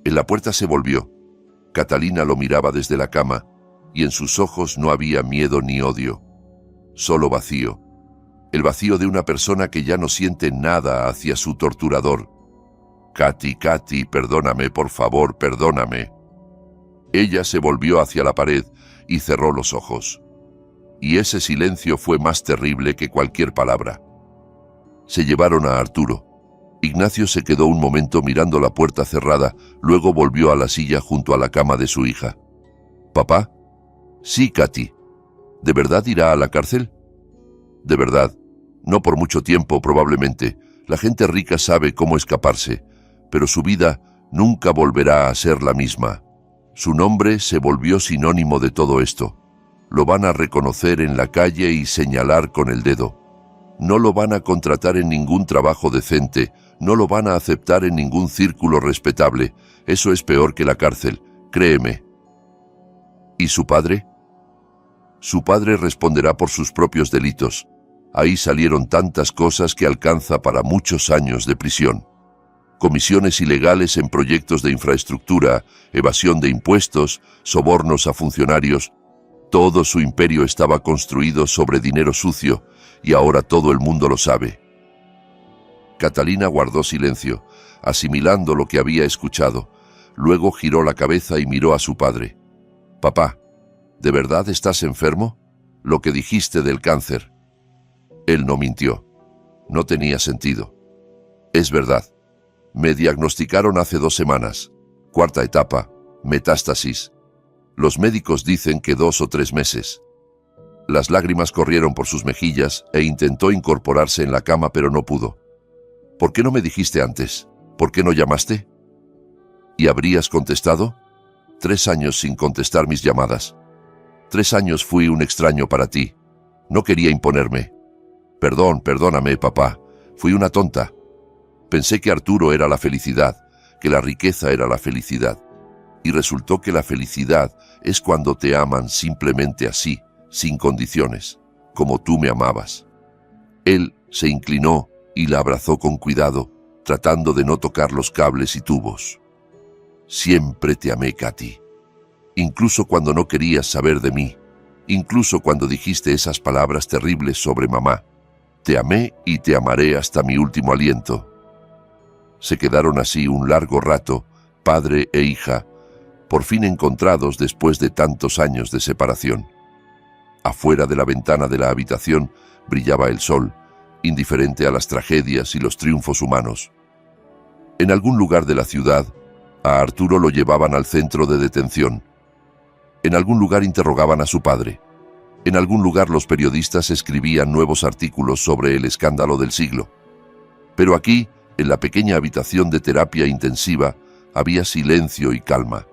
En la puerta se volvió. Catalina lo miraba desde la cama y en sus ojos no había miedo ni odio. Solo vacío. El vacío de una persona que ya no siente nada hacia su torturador. Katy, perdóname, por favor, perdóname. Ella se volvió hacia la pared y cerró los ojos. Y ese silencio fue más terrible que cualquier palabra. Se llevaron a Arturo. Ignacio se quedó un momento mirando la puerta cerrada, luego volvió a la silla junto a la cama de su hija. ¿Papá? Sí, Katy. ¿De verdad irá a la cárcel? De verdad, no por mucho tiempo probablemente. La gente rica sabe cómo escaparse, pero su vida nunca volverá a ser la misma. Su nombre se volvió sinónimo de todo esto. Lo van a reconocer en la calle y señalar con el dedo. No lo van a contratar en ningún trabajo decente, no lo van a aceptar en ningún círculo respetable. Eso es peor que la cárcel, créeme. ¿Y su padre? Su padre responderá por sus propios delitos. Ahí salieron tantas cosas que alcanza para muchos años de prisión. Comisiones ilegales en proyectos de infraestructura, evasión de impuestos, sobornos a funcionarios. Todo su imperio estaba construido sobre dinero sucio y ahora todo el mundo lo sabe. Catalina guardó silencio, asimilando lo que había escuchado. Luego giró la cabeza y miró a su padre. «Papá, ¿de verdad estás enfermo? Lo que dijiste del cáncer». Él no mintió. No tenía sentido. «Es verdad. Me diagnosticaron hace 2 semanas. 4ª etapa, metástasis. Los médicos dicen que 2 o 3 meses». Las lágrimas corrieron por sus mejillas e intentó incorporarse en la cama, pero no pudo. «¿Por qué no me dijiste antes? ¿Por qué no llamaste?» «¿Y habrías contestado?» 3 años sin contestar mis llamadas. 3 años fui un extraño para ti. No quería imponerme. Perdóname, papá. Fui una tonta. Pensé que Arturo era la felicidad, que la riqueza era la felicidad. Y resultó que la felicidad es cuando te aman simplemente así, sin condiciones, como tú me amabas». Él se inclinó y la abrazó con cuidado, tratando de no tocar los cables y tubos. «Siempre te amé, Katy. Incluso cuando no querías saber de mí, incluso cuando dijiste esas palabras terribles sobre mamá. Te amé y te amaré hasta mi último aliento». Se quedaron así un largo rato, padre e hija, por fin encontrados después de tantos años de separación. Afuera de la ventana de la habitación brillaba el sol, indiferente a las tragedias y los triunfos humanos. En algún lugar de la ciudad, a Arturo lo llevaban al centro de detención. En algún lugar interrogaban a su padre. En algún lugar los periodistas escribían nuevos artículos sobre el escándalo del siglo. Pero aquí, en la pequeña habitación de terapia intensiva, había silencio y calma.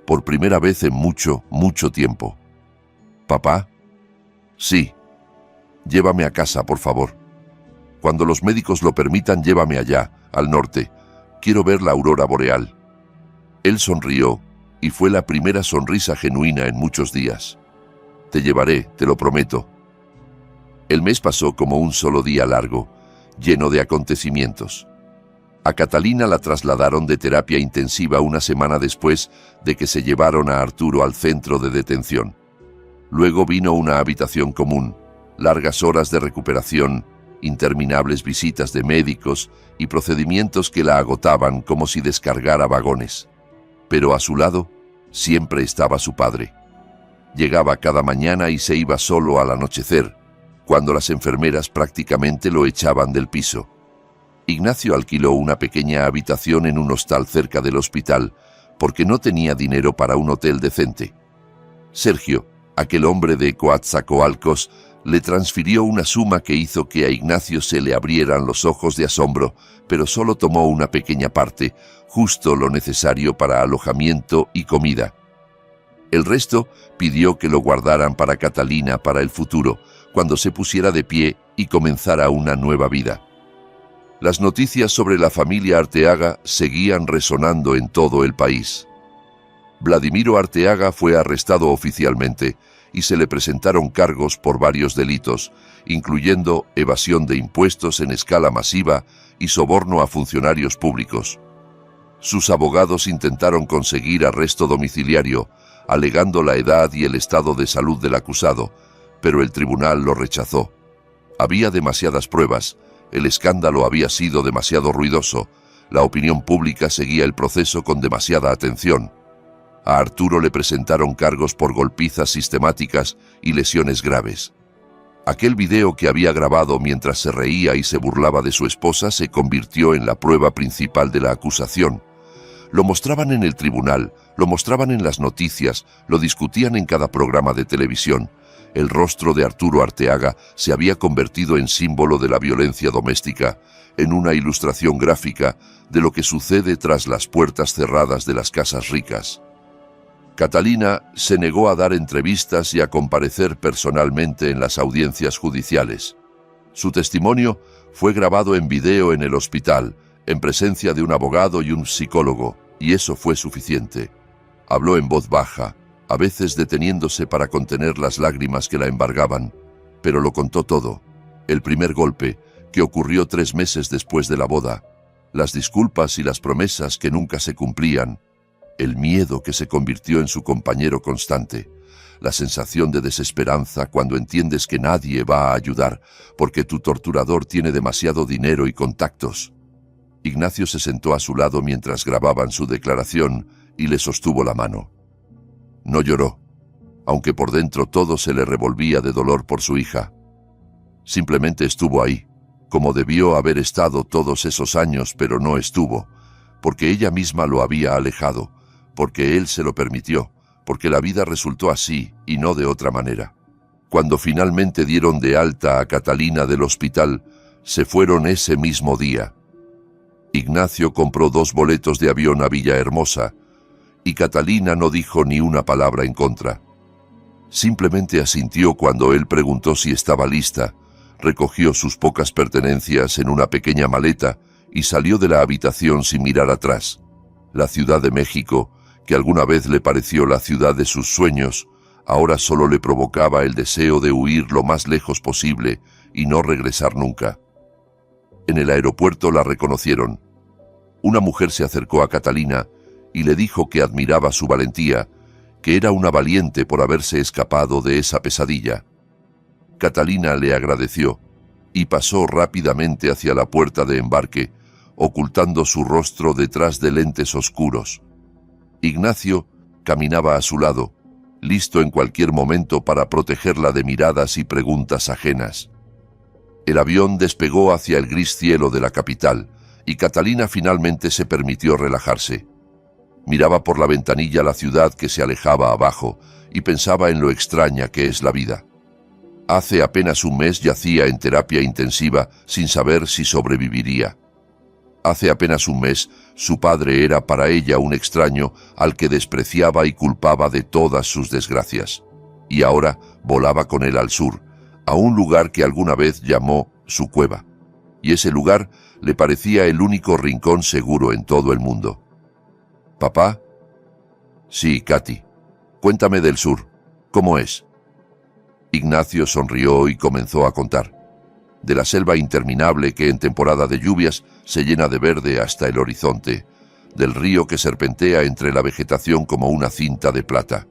Por primera vez en mucho, mucho tiempo. «¿Papá?» «Sí. Llévame a casa, por favor. Cuando los médicos lo permitan, llévame allá, al norte. Quiero ver la aurora boreal». Él sonrió, y fue la primera sonrisa genuina en muchos días. «Te llevaré, te lo prometo». El mes pasó como un solo día largo, lleno de acontecimientos. A Catalina la trasladaron de terapia intensiva 1 semana después de que se llevaron a Arturo al centro de detención. Luego vino una habitación común, largas horas de recuperación, interminables visitas de médicos y procedimientos que la agotaban como si descargara vagones. Pero a su lado siempre estaba su padre. Llegaba cada mañana y se iba solo al anochecer, cuando las enfermeras prácticamente lo echaban del piso. Ignacio alquiló una pequeña habitación en un hostal cerca del hospital, porque no tenía dinero para un hotel decente. Sergio, aquel hombre de Coatzacoalcos, le transfirió una suma que hizo que a Ignacio se le abrieran los ojos de asombro, pero solo tomó una pequeña parte, justo lo necesario para alojamiento y comida. El resto pidió que lo guardaran para Catalina para el futuro, cuando se pusiera de pie y comenzara una nueva vida. Las noticias sobre la familia Arteaga seguían resonando en todo el país. Vladimiro Arteaga fue arrestado oficialmente y se le presentaron cargos por varios delitos, incluyendo evasión de impuestos en escala masiva y soborno a funcionarios públicos. Sus abogados intentaron conseguir arresto domiciliario, alegando la edad y el estado de salud del acusado, pero el tribunal lo rechazó. Había demasiadas pruebas, el escándalo había sido demasiado ruidoso, la opinión pública seguía el proceso con demasiada atención. A Arturo le presentaron cargos por golpizas sistemáticas y lesiones graves. Aquel video que había grabado mientras se reía y se burlaba de su esposa se convirtió en la prueba principal de la acusación. Lo mostraban en el tribunal, lo mostraban en las noticias, lo discutían en cada programa de televisión. El rostro de Arturo Arteaga se había convertido en símbolo de la violencia doméstica, en una ilustración gráfica de lo que sucede tras las puertas cerradas de las casas ricas. Catalina se negó a dar entrevistas y a comparecer personalmente en las audiencias judiciales. Su testimonio fue grabado en video en el hospital, en presencia de un abogado y un psicólogo, y eso fue suficiente. Habló en voz baja, a veces deteniéndose para contener las lágrimas que la embargaban, pero lo contó todo. El primer golpe, que ocurrió 3 meses después de la boda, las disculpas y las promesas que nunca se cumplían, el miedo que se convirtió en su compañero constante, la sensación de desesperanza cuando entiendes que nadie va a ayudar porque tu torturador tiene demasiado dinero y contactos. Ignacio se sentó a su lado mientras grababan su declaración y le sostuvo la mano. No lloró, aunque por dentro todo se le revolvía de dolor por su hija. Simplemente estuvo ahí, como debió haber estado todos esos años, pero no estuvo, porque ella misma lo había alejado, porque él se lo permitió, porque la vida resultó así y no de otra manera. Cuando finalmente dieron de alta a Catalina del hospital, se fueron ese mismo día. Ignacio compró 2 boletos de avión a Villahermosa, y Catalina no dijo ni una palabra en contra. Simplemente asintió cuando él preguntó si estaba lista, recogió sus pocas pertenencias en una pequeña maleta y salió de la habitación sin mirar atrás. La Ciudad de México, que alguna vez le pareció la ciudad de sus sueños, ahora solo le provocaba el deseo de huir lo más lejos posible y no regresar nunca. En el aeropuerto la reconocieron. Una mujer se acercó a Catalina y le dijo que admiraba su valentía, que era una valiente por haberse escapado de esa pesadilla. Catalina le agradeció y pasó rápidamente hacia la puerta de embarque, ocultando su rostro detrás de lentes oscuros. Ignacio caminaba a su lado, listo en cualquier momento para protegerla de miradas y preguntas ajenas. El avión despegó hacia el gris cielo de la capital y Catalina finalmente se permitió relajarse. Miraba por la ventanilla la ciudad que se alejaba abajo y pensaba en lo extraña que es la vida. Hace apenas un mes yacía en terapia intensiva sin saber si sobreviviría. Hace apenas un mes, su padre era para ella un extraño al que despreciaba y culpaba de todas sus desgracias. Y ahora volaba con él al sur, a un lugar que alguna vez llamó su cueva. Y ese lugar le parecía el único rincón seguro en todo el mundo. ¿Papá? Sí, Katy. Cuéntame del sur. ¿Cómo es? Ignacio sonrió y comenzó a contar. De la selva interminable que en temporada de lluvias se llena de verde hasta el horizonte, del río que serpentea entre la vegetación como una cinta de plata,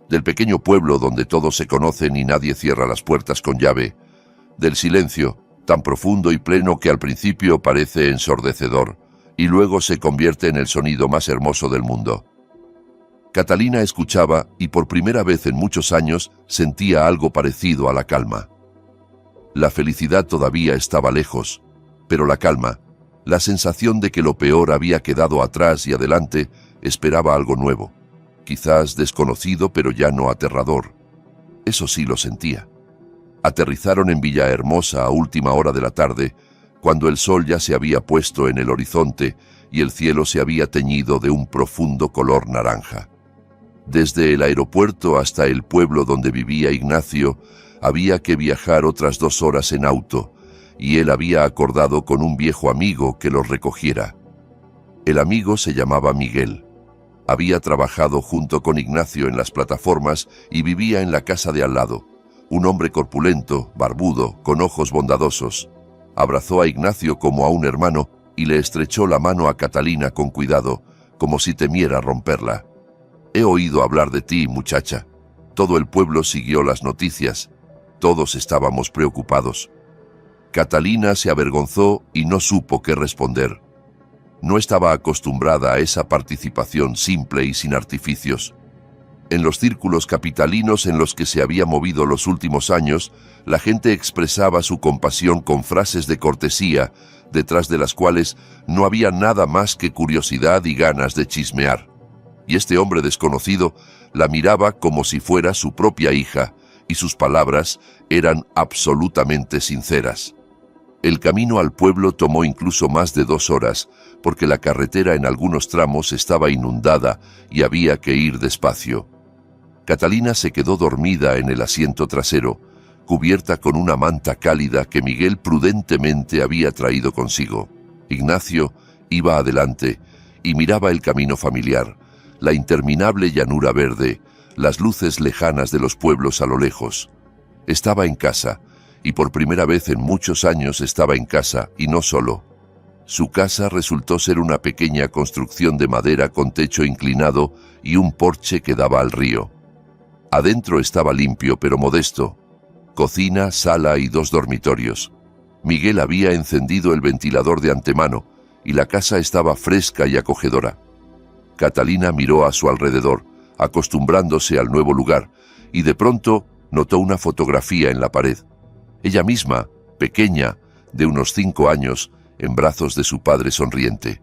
del pequeño pueblo donde todos se conocen y nadie cierra las puertas con llave, del silencio, tan profundo y pleno que al principio parece ensordecedor, y luego se convierte en el sonido más hermoso del mundo. Catalina escuchaba y por primera vez en muchos años sentía algo parecido a la calma. La felicidad todavía estaba lejos, pero la calma, la sensación de que lo peor había quedado atrás y adelante, esperaba algo nuevo, quizás desconocido pero ya no aterrador. Eso sí lo sentía. Aterrizaron en Villahermosa a última hora de la tarde, cuando el sol ya se había puesto en el horizonte y el cielo se había teñido de un profundo color naranja. Desde el aeropuerto hasta el pueblo donde vivía Ignacio, había que viajar otras 2 horas en auto, y él había acordado con un viejo amigo que los recogiera. El amigo se llamaba Miguel. Había trabajado junto con Ignacio en las plataformas y vivía en la casa de al lado. Un hombre corpulento, barbudo, con ojos bondadosos. Abrazó a Ignacio como a un hermano y le estrechó la mano a Catalina con cuidado, como si temiera romperla. He oído hablar de ti, muchacha. Todo el pueblo siguió las noticias. Todos estábamos preocupados. Catalina se avergonzó y no supo qué responder. No estaba acostumbrada a esa participación simple y sin artificios. En los círculos capitalinos en los que se había movido los últimos años, la gente expresaba su compasión con frases de cortesía, detrás de las cuales no había nada más que curiosidad y ganas de chismear. Y este hombre desconocido la miraba como si fuera su propia hija, y sus palabras eran absolutamente sinceras. El camino al pueblo tomó incluso más de 2 horas, porque la carretera en algunos tramos estaba inundada y había que ir despacio. Catalina se quedó dormida en el asiento trasero, cubierta con una manta cálida que Miguel prudentemente había traído consigo. Ignacio iba adelante y miraba el camino familiar, la interminable llanura verde, las luces lejanas de los pueblos a lo lejos. Estaba en casa, y por primera vez en muchos años estaba en casa, y no solo. Su casa resultó ser una pequeña construcción de madera con techo inclinado y un porche que daba al río. Adentro estaba limpio pero modesto. Cocina, sala y 2 dormitorios. Miguel había encendido el ventilador de antemano, y la casa estaba fresca y acogedora. Catalina miró a su alrededor, acostumbrándose al nuevo lugar, y de pronto notó una fotografía en la pared. Ella misma, pequeña, de unos 5 años, en brazos de su padre sonriente.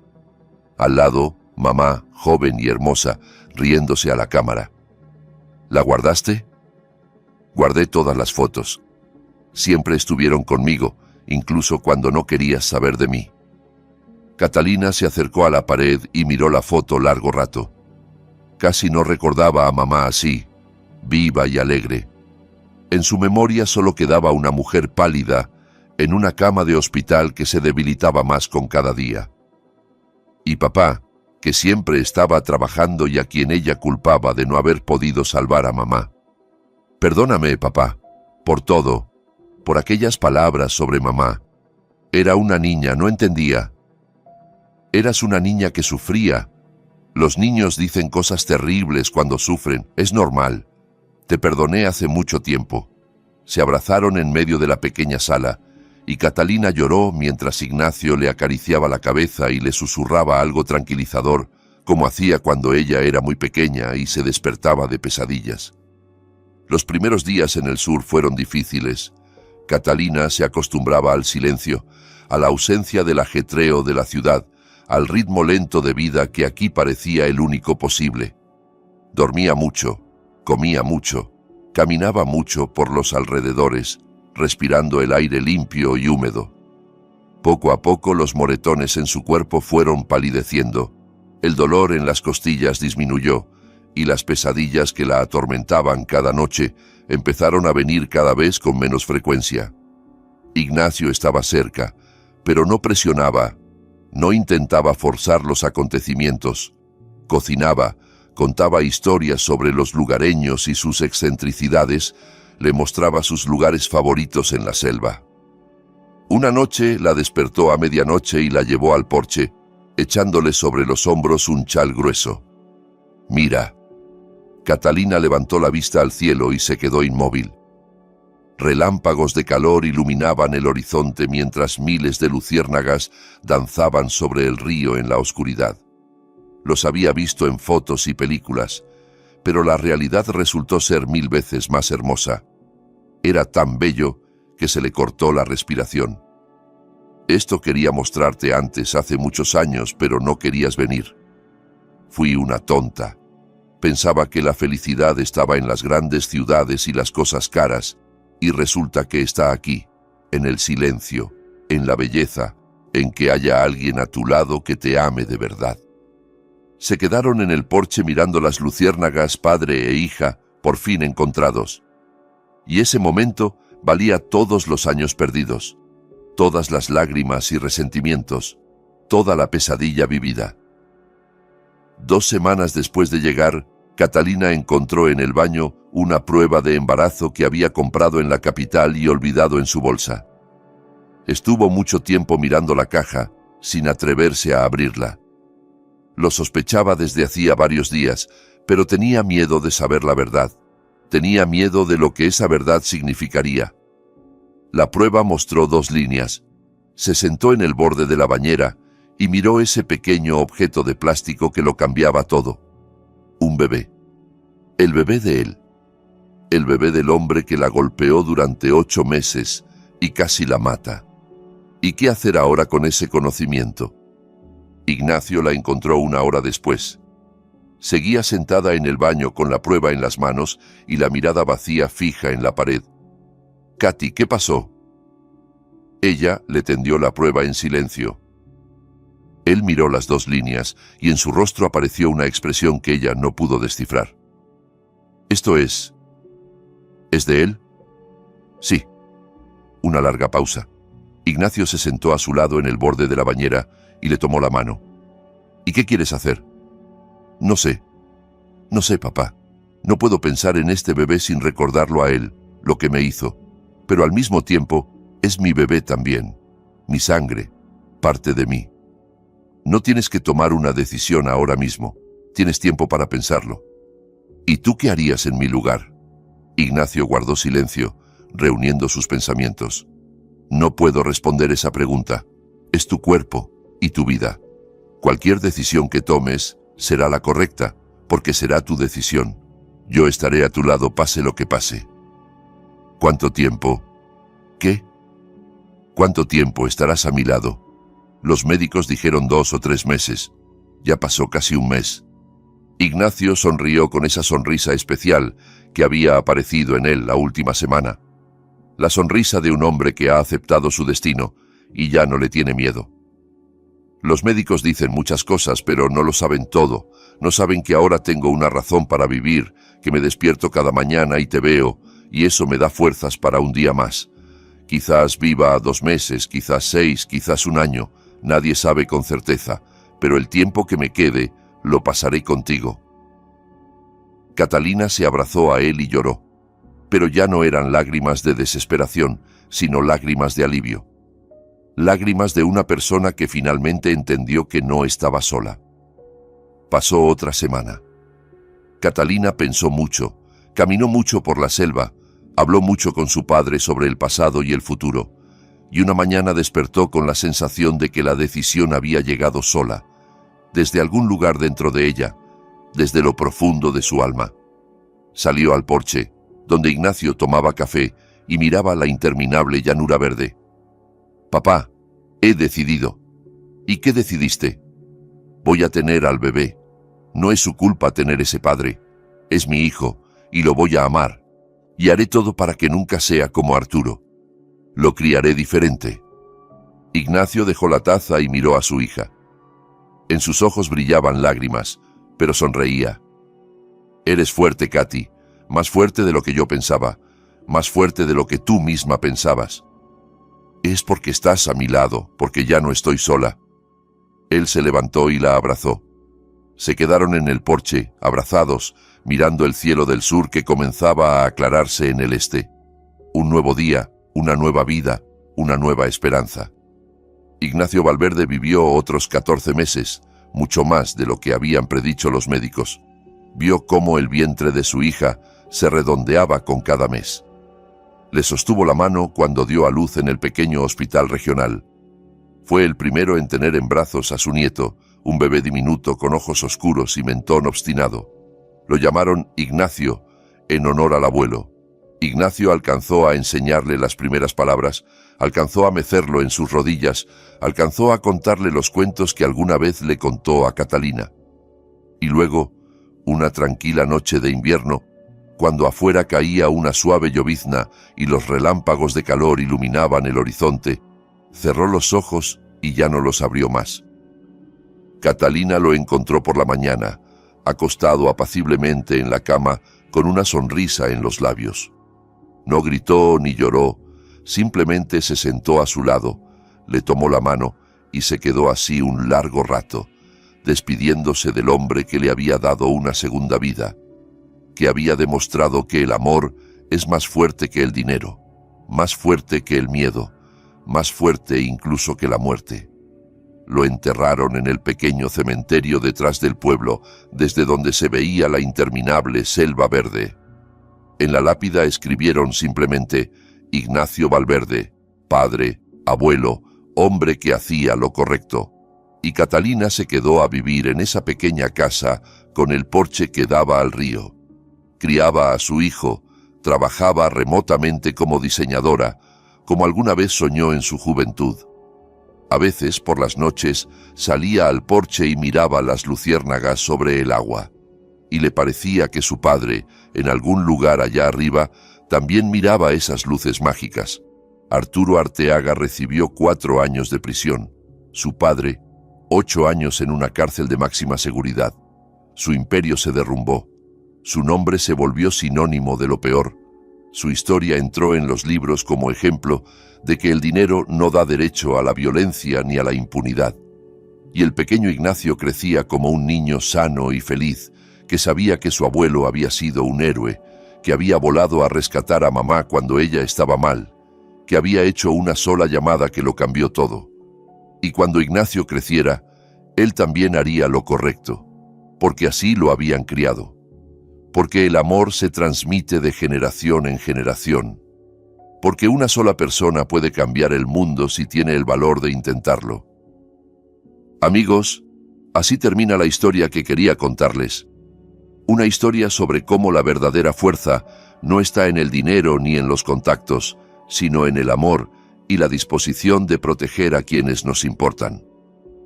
Al lado, mamá, joven y hermosa, riéndose a la cámara. ¿La guardaste? Guardé todas las fotos. Siempre estuvieron conmigo, incluso cuando no querías saber de mí. Catalina se acercó a la pared y miró la foto largo rato. Casi no recordaba a mamá así, viva y alegre. En su memoria solo quedaba una mujer pálida, en una cama de hospital que se debilitaba más con cada día. Y papá, que siempre estaba trabajando y a quien ella culpaba de no haber podido salvar a mamá. Perdóname, papá, por todo, por aquellas palabras sobre mamá. Era una niña, no entendía. Eras una niña que sufría. Los niños dicen cosas terribles cuando sufren, es normal. Te perdoné hace mucho tiempo. Se abrazaron en medio de la pequeña sala, y Catalina lloró mientras Ignacio le acariciaba la cabeza y le susurraba algo tranquilizador, como hacía cuando ella era muy pequeña y se despertaba de pesadillas. Los primeros días en el sur fueron difíciles. Catalina se acostumbraba al silencio, a la ausencia del ajetreo de la ciudad, al ritmo lento de vida que aquí parecía el único posible. Dormía mucho, comía mucho, caminaba mucho por los alrededores, respirando el aire limpio y húmedo. Poco a poco los moretones en su cuerpo fueron palideciendo, el dolor en las costillas disminuyó, y las pesadillas que la atormentaban cada noche empezaron a venir cada vez con menos frecuencia. Ignacio estaba cerca, pero no presionaba, no intentaba forzar los acontecimientos. Cocinaba, contaba historias sobre los lugareños y sus excentricidades, le mostraba sus lugares favoritos en la selva. Una noche la despertó a medianoche y la llevó al porche, echándole sobre los hombros un chal grueso. «Mira». Catalina levantó la vista al cielo y se quedó inmóvil. Relámpagos de calor iluminaban el horizonte mientras miles de luciérnagas danzaban sobre el río en la oscuridad. Los había visto en fotos y películas, pero la realidad resultó ser 1000 veces más hermosa. Era tan bello que se le cortó la respiración. Esto quería mostrarte antes, hace muchos años, pero no querías venir. Fui una tonta. Pensaba que la felicidad estaba en las grandes ciudades y las cosas caras, y resulta que está aquí, en el silencio, en la belleza, en que haya alguien a tu lado que te ame de verdad. Se quedaron en el porche mirando las luciérnagas, padre e hija, por fin encontrados. Y ese momento valía todos los años perdidos, todas las lágrimas y resentimientos, toda la pesadilla vivida. 2 semanas después de llegar, Catalina encontró en el baño una prueba de embarazo que había comprado en la capital y olvidado en su bolsa. Estuvo mucho tiempo mirando la caja, sin atreverse a abrirla. Lo sospechaba desde hacía varios días, pero tenía miedo de saber la verdad. Tenía miedo de lo que esa verdad significaría. La prueba mostró 2 líneas. Se sentó en el borde de la bañera y miró ese pequeño objeto de plástico que lo cambiaba todo. Un bebé. El bebé de él. El bebé del hombre que la golpeó durante 8 meses y casi la mata. ¿Y qué hacer ahora con ese conocimiento? Ignacio la encontró 1 hora después. Seguía sentada en el baño con la prueba en las manos y la mirada vacía fija en la pared. «Katy, ¿qué pasó?» Ella le tendió la prueba en silencio. Él miró las 2 líneas y en su rostro apareció una expresión que ella no pudo descifrar. «¿Esto es de él?» «Sí». Una larga pausa. Ignacio se sentó a su lado en el borde de la bañera y le tomó la mano. «¿Y qué quieres hacer?» «No sé. No sé, papá. No puedo pensar en este bebé sin recordarlo a él, lo que me hizo. Pero al mismo tiempo, es mi bebé también. Mi sangre. Parte de mí. No tienes que tomar una decisión ahora mismo. Tienes tiempo para pensarlo. ¿Y tú qué harías en mi lugar?» Ignacio guardó silencio, reuniendo sus pensamientos. «No puedo responder esa pregunta. Es tu cuerpo y tu vida. Cualquier decisión que tomes será la correcta, porque será tu decisión. Yo estaré a tu lado pase lo que pase». «¿Cuánto tiempo?» «¿Qué?» «¿Cuánto tiempo estarás a mi lado?» Los médicos dijeron 2 o 3 meses. Ya pasó casi un mes. Ignacio sonrió con esa sonrisa especial que había aparecido en él la última semana. La sonrisa de un hombre que ha aceptado su destino y ya no le tiene miedo. Los médicos dicen muchas cosas, pero no lo saben todo. No saben que ahora tengo una razón para vivir, que me despierto cada mañana y te veo, y eso me da fuerzas para un día más. Quizás viva 2 meses, quizás 6, quizás 1 año. Nadie sabe con certeza, pero el tiempo que me quede lo pasaré contigo. Catalina se abrazó a él y lloró, pero ya no eran lágrimas de desesperación, sino lágrimas de alivio. Lágrimas de una persona que finalmente entendió que no estaba sola. Pasó otra semana. Catalina pensó mucho, caminó mucho por la selva, habló mucho con su padre sobre el pasado y el futuro, y una mañana despertó con la sensación de que la decisión había llegado sola, desde algún lugar dentro de ella, desde lo profundo de su alma. Salió al porche, donde Ignacio tomaba café y miraba la interminable llanura verde. «Papá, he decidido». «¿Y qué decidiste?» «Voy a tener al bebé. No es su culpa tener ese padre. Es mi hijo, y lo voy a amar. Y haré todo para que nunca sea como Arturo. Lo criaré diferente». Ignacio dejó la taza y miró a su hija. En sus ojos brillaban lágrimas, pero sonreía. «Eres fuerte, Katy, más fuerte de lo que yo pensaba, más fuerte de lo que tú misma pensabas. Es porque estás a mi lado, porque ya no estoy sola». Él se levantó y la abrazó. Se quedaron en el porche, abrazados, mirando el cielo del sur que comenzaba a aclararse en el este. Un nuevo día, una nueva vida, una nueva esperanza. Ignacio Valverde vivió otros 14 meses, mucho más de lo que habían predicho los médicos. Vio cómo el vientre de su hija se redondeaba con cada mes. Le sostuvo la mano cuando dio a luz en el pequeño hospital regional. Fue el primero en tener en brazos a su nieto, un bebé diminuto con ojos oscuros y mentón obstinado. Lo llamaron Ignacio, en honor al abuelo. Ignacio alcanzó a enseñarle las primeras palabras, alcanzó a mecerlo en sus rodillas, alcanzó a contarle los cuentos que alguna vez le contó a Catalina. Y luego, una tranquila noche de invierno, cuando afuera caía una suave llovizna y los relámpagos de calor iluminaban el horizonte, cerró los ojos y ya no los abrió más. Catalina lo encontró por la mañana, acostado apaciblemente en la cama con una sonrisa en los labios. No gritó ni lloró, simplemente se sentó a su lado, le tomó la mano y se quedó así un largo rato, despidiéndose del hombre que le había dado una segunda vida, que había demostrado que el amor es más fuerte que el dinero, más fuerte que el miedo, más fuerte incluso que la muerte. Lo enterraron en el pequeño cementerio detrás del pueblo, desde donde se veía la interminable selva verde. En la lápida escribieron simplemente Ignacio Valverde, padre, abuelo, hombre que hacía lo correcto. Y Catalina se quedó a vivir en esa pequeña casa con el porche que daba al río. Criaba a su hijo, trabajaba remotamente como diseñadora, como alguna vez soñó en su juventud. A veces, por las noches, salía al porche y miraba las luciérnagas sobre el agua. y le parecía que su padre, en algún lugar allá arriba, también miraba esas luces mágicas. Arturo Arteaga recibió 4 años de prisión. Su padre, 8 años en una cárcel de máxima seguridad. Su imperio se derrumbó. Su nombre se volvió sinónimo de lo peor. Su historia entró en los libros como ejemplo de que el dinero no da derecho a la violencia ni a la impunidad. Y el pequeño Ignacio crecía como un niño sano y feliz, que sabía que su abuelo había sido un héroe, que había volado a rescatar a mamá cuando ella estaba mal, que había hecho una sola llamada que lo cambió todo. Y cuando Ignacio creciera, él también haría lo correcto, porque así lo habían criado. Porque el amor se transmite de generación en generación. Porque una sola persona puede cambiar el mundo si tiene el valor de intentarlo. Amigos, así termina la historia que quería contarles. Una historia sobre cómo la verdadera fuerza no está en el dinero ni en los contactos, sino en el amor y la disposición de proteger a quienes nos importan.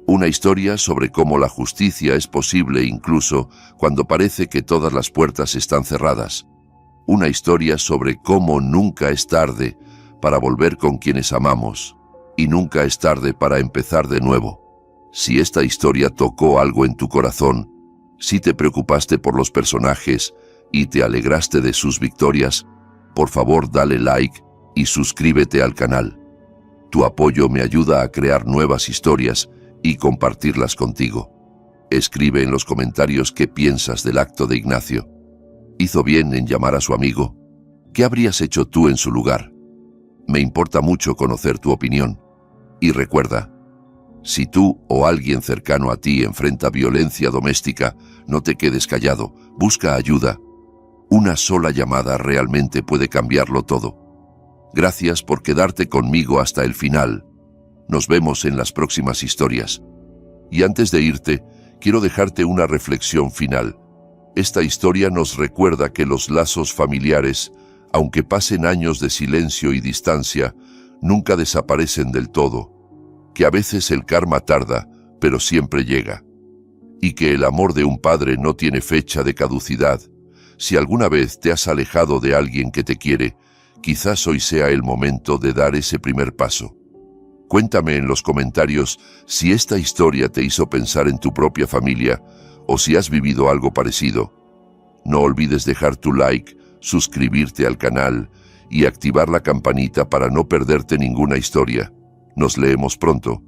Una historia sobre cómo la justicia es posible incluso cuando parece que todas las puertas están cerradas. Una historia sobre cómo nunca es tarde para volver con quienes amamos y nunca es tarde para empezar de nuevo. Si esta historia tocó algo en tu corazón, si te preocupaste por los personajes y te alegraste de sus victorias, por favor dale like y suscríbete al canal. Tu apoyo me ayuda a crear nuevas historias y compartirlas contigo. Escribe en los comentarios qué piensas del acto de Ignacio. ¿Hizo bien en llamar a su amigo? ¿Qué habrías hecho tú en su lugar? Me importa mucho conocer tu opinión. Y recuerda, si tú o alguien cercano a ti enfrenta violencia doméstica, no te quedes callado, busca ayuda. Una sola llamada realmente puede cambiarlo todo. Gracias por quedarte conmigo hasta el final. Nos vemos en las próximas historias. Y antes de irte, quiero dejarte una reflexión final. Esta historia nos recuerda que los lazos familiares, aunque pasen años de silencio y distancia, nunca desaparecen del todo. Que a veces el karma tarda, pero siempre llega. Y que el amor de un padre no tiene fecha de caducidad. Si alguna vez te has alejado de alguien que te quiere, quizás hoy sea el momento de dar ese primer paso. Cuéntame en los comentarios si esta historia te hizo pensar en tu propia familia o si has vivido algo parecido. No olvides dejar tu like, suscribirte al canal y activar la campanita para no perderte ninguna historia. Nos leemos pronto.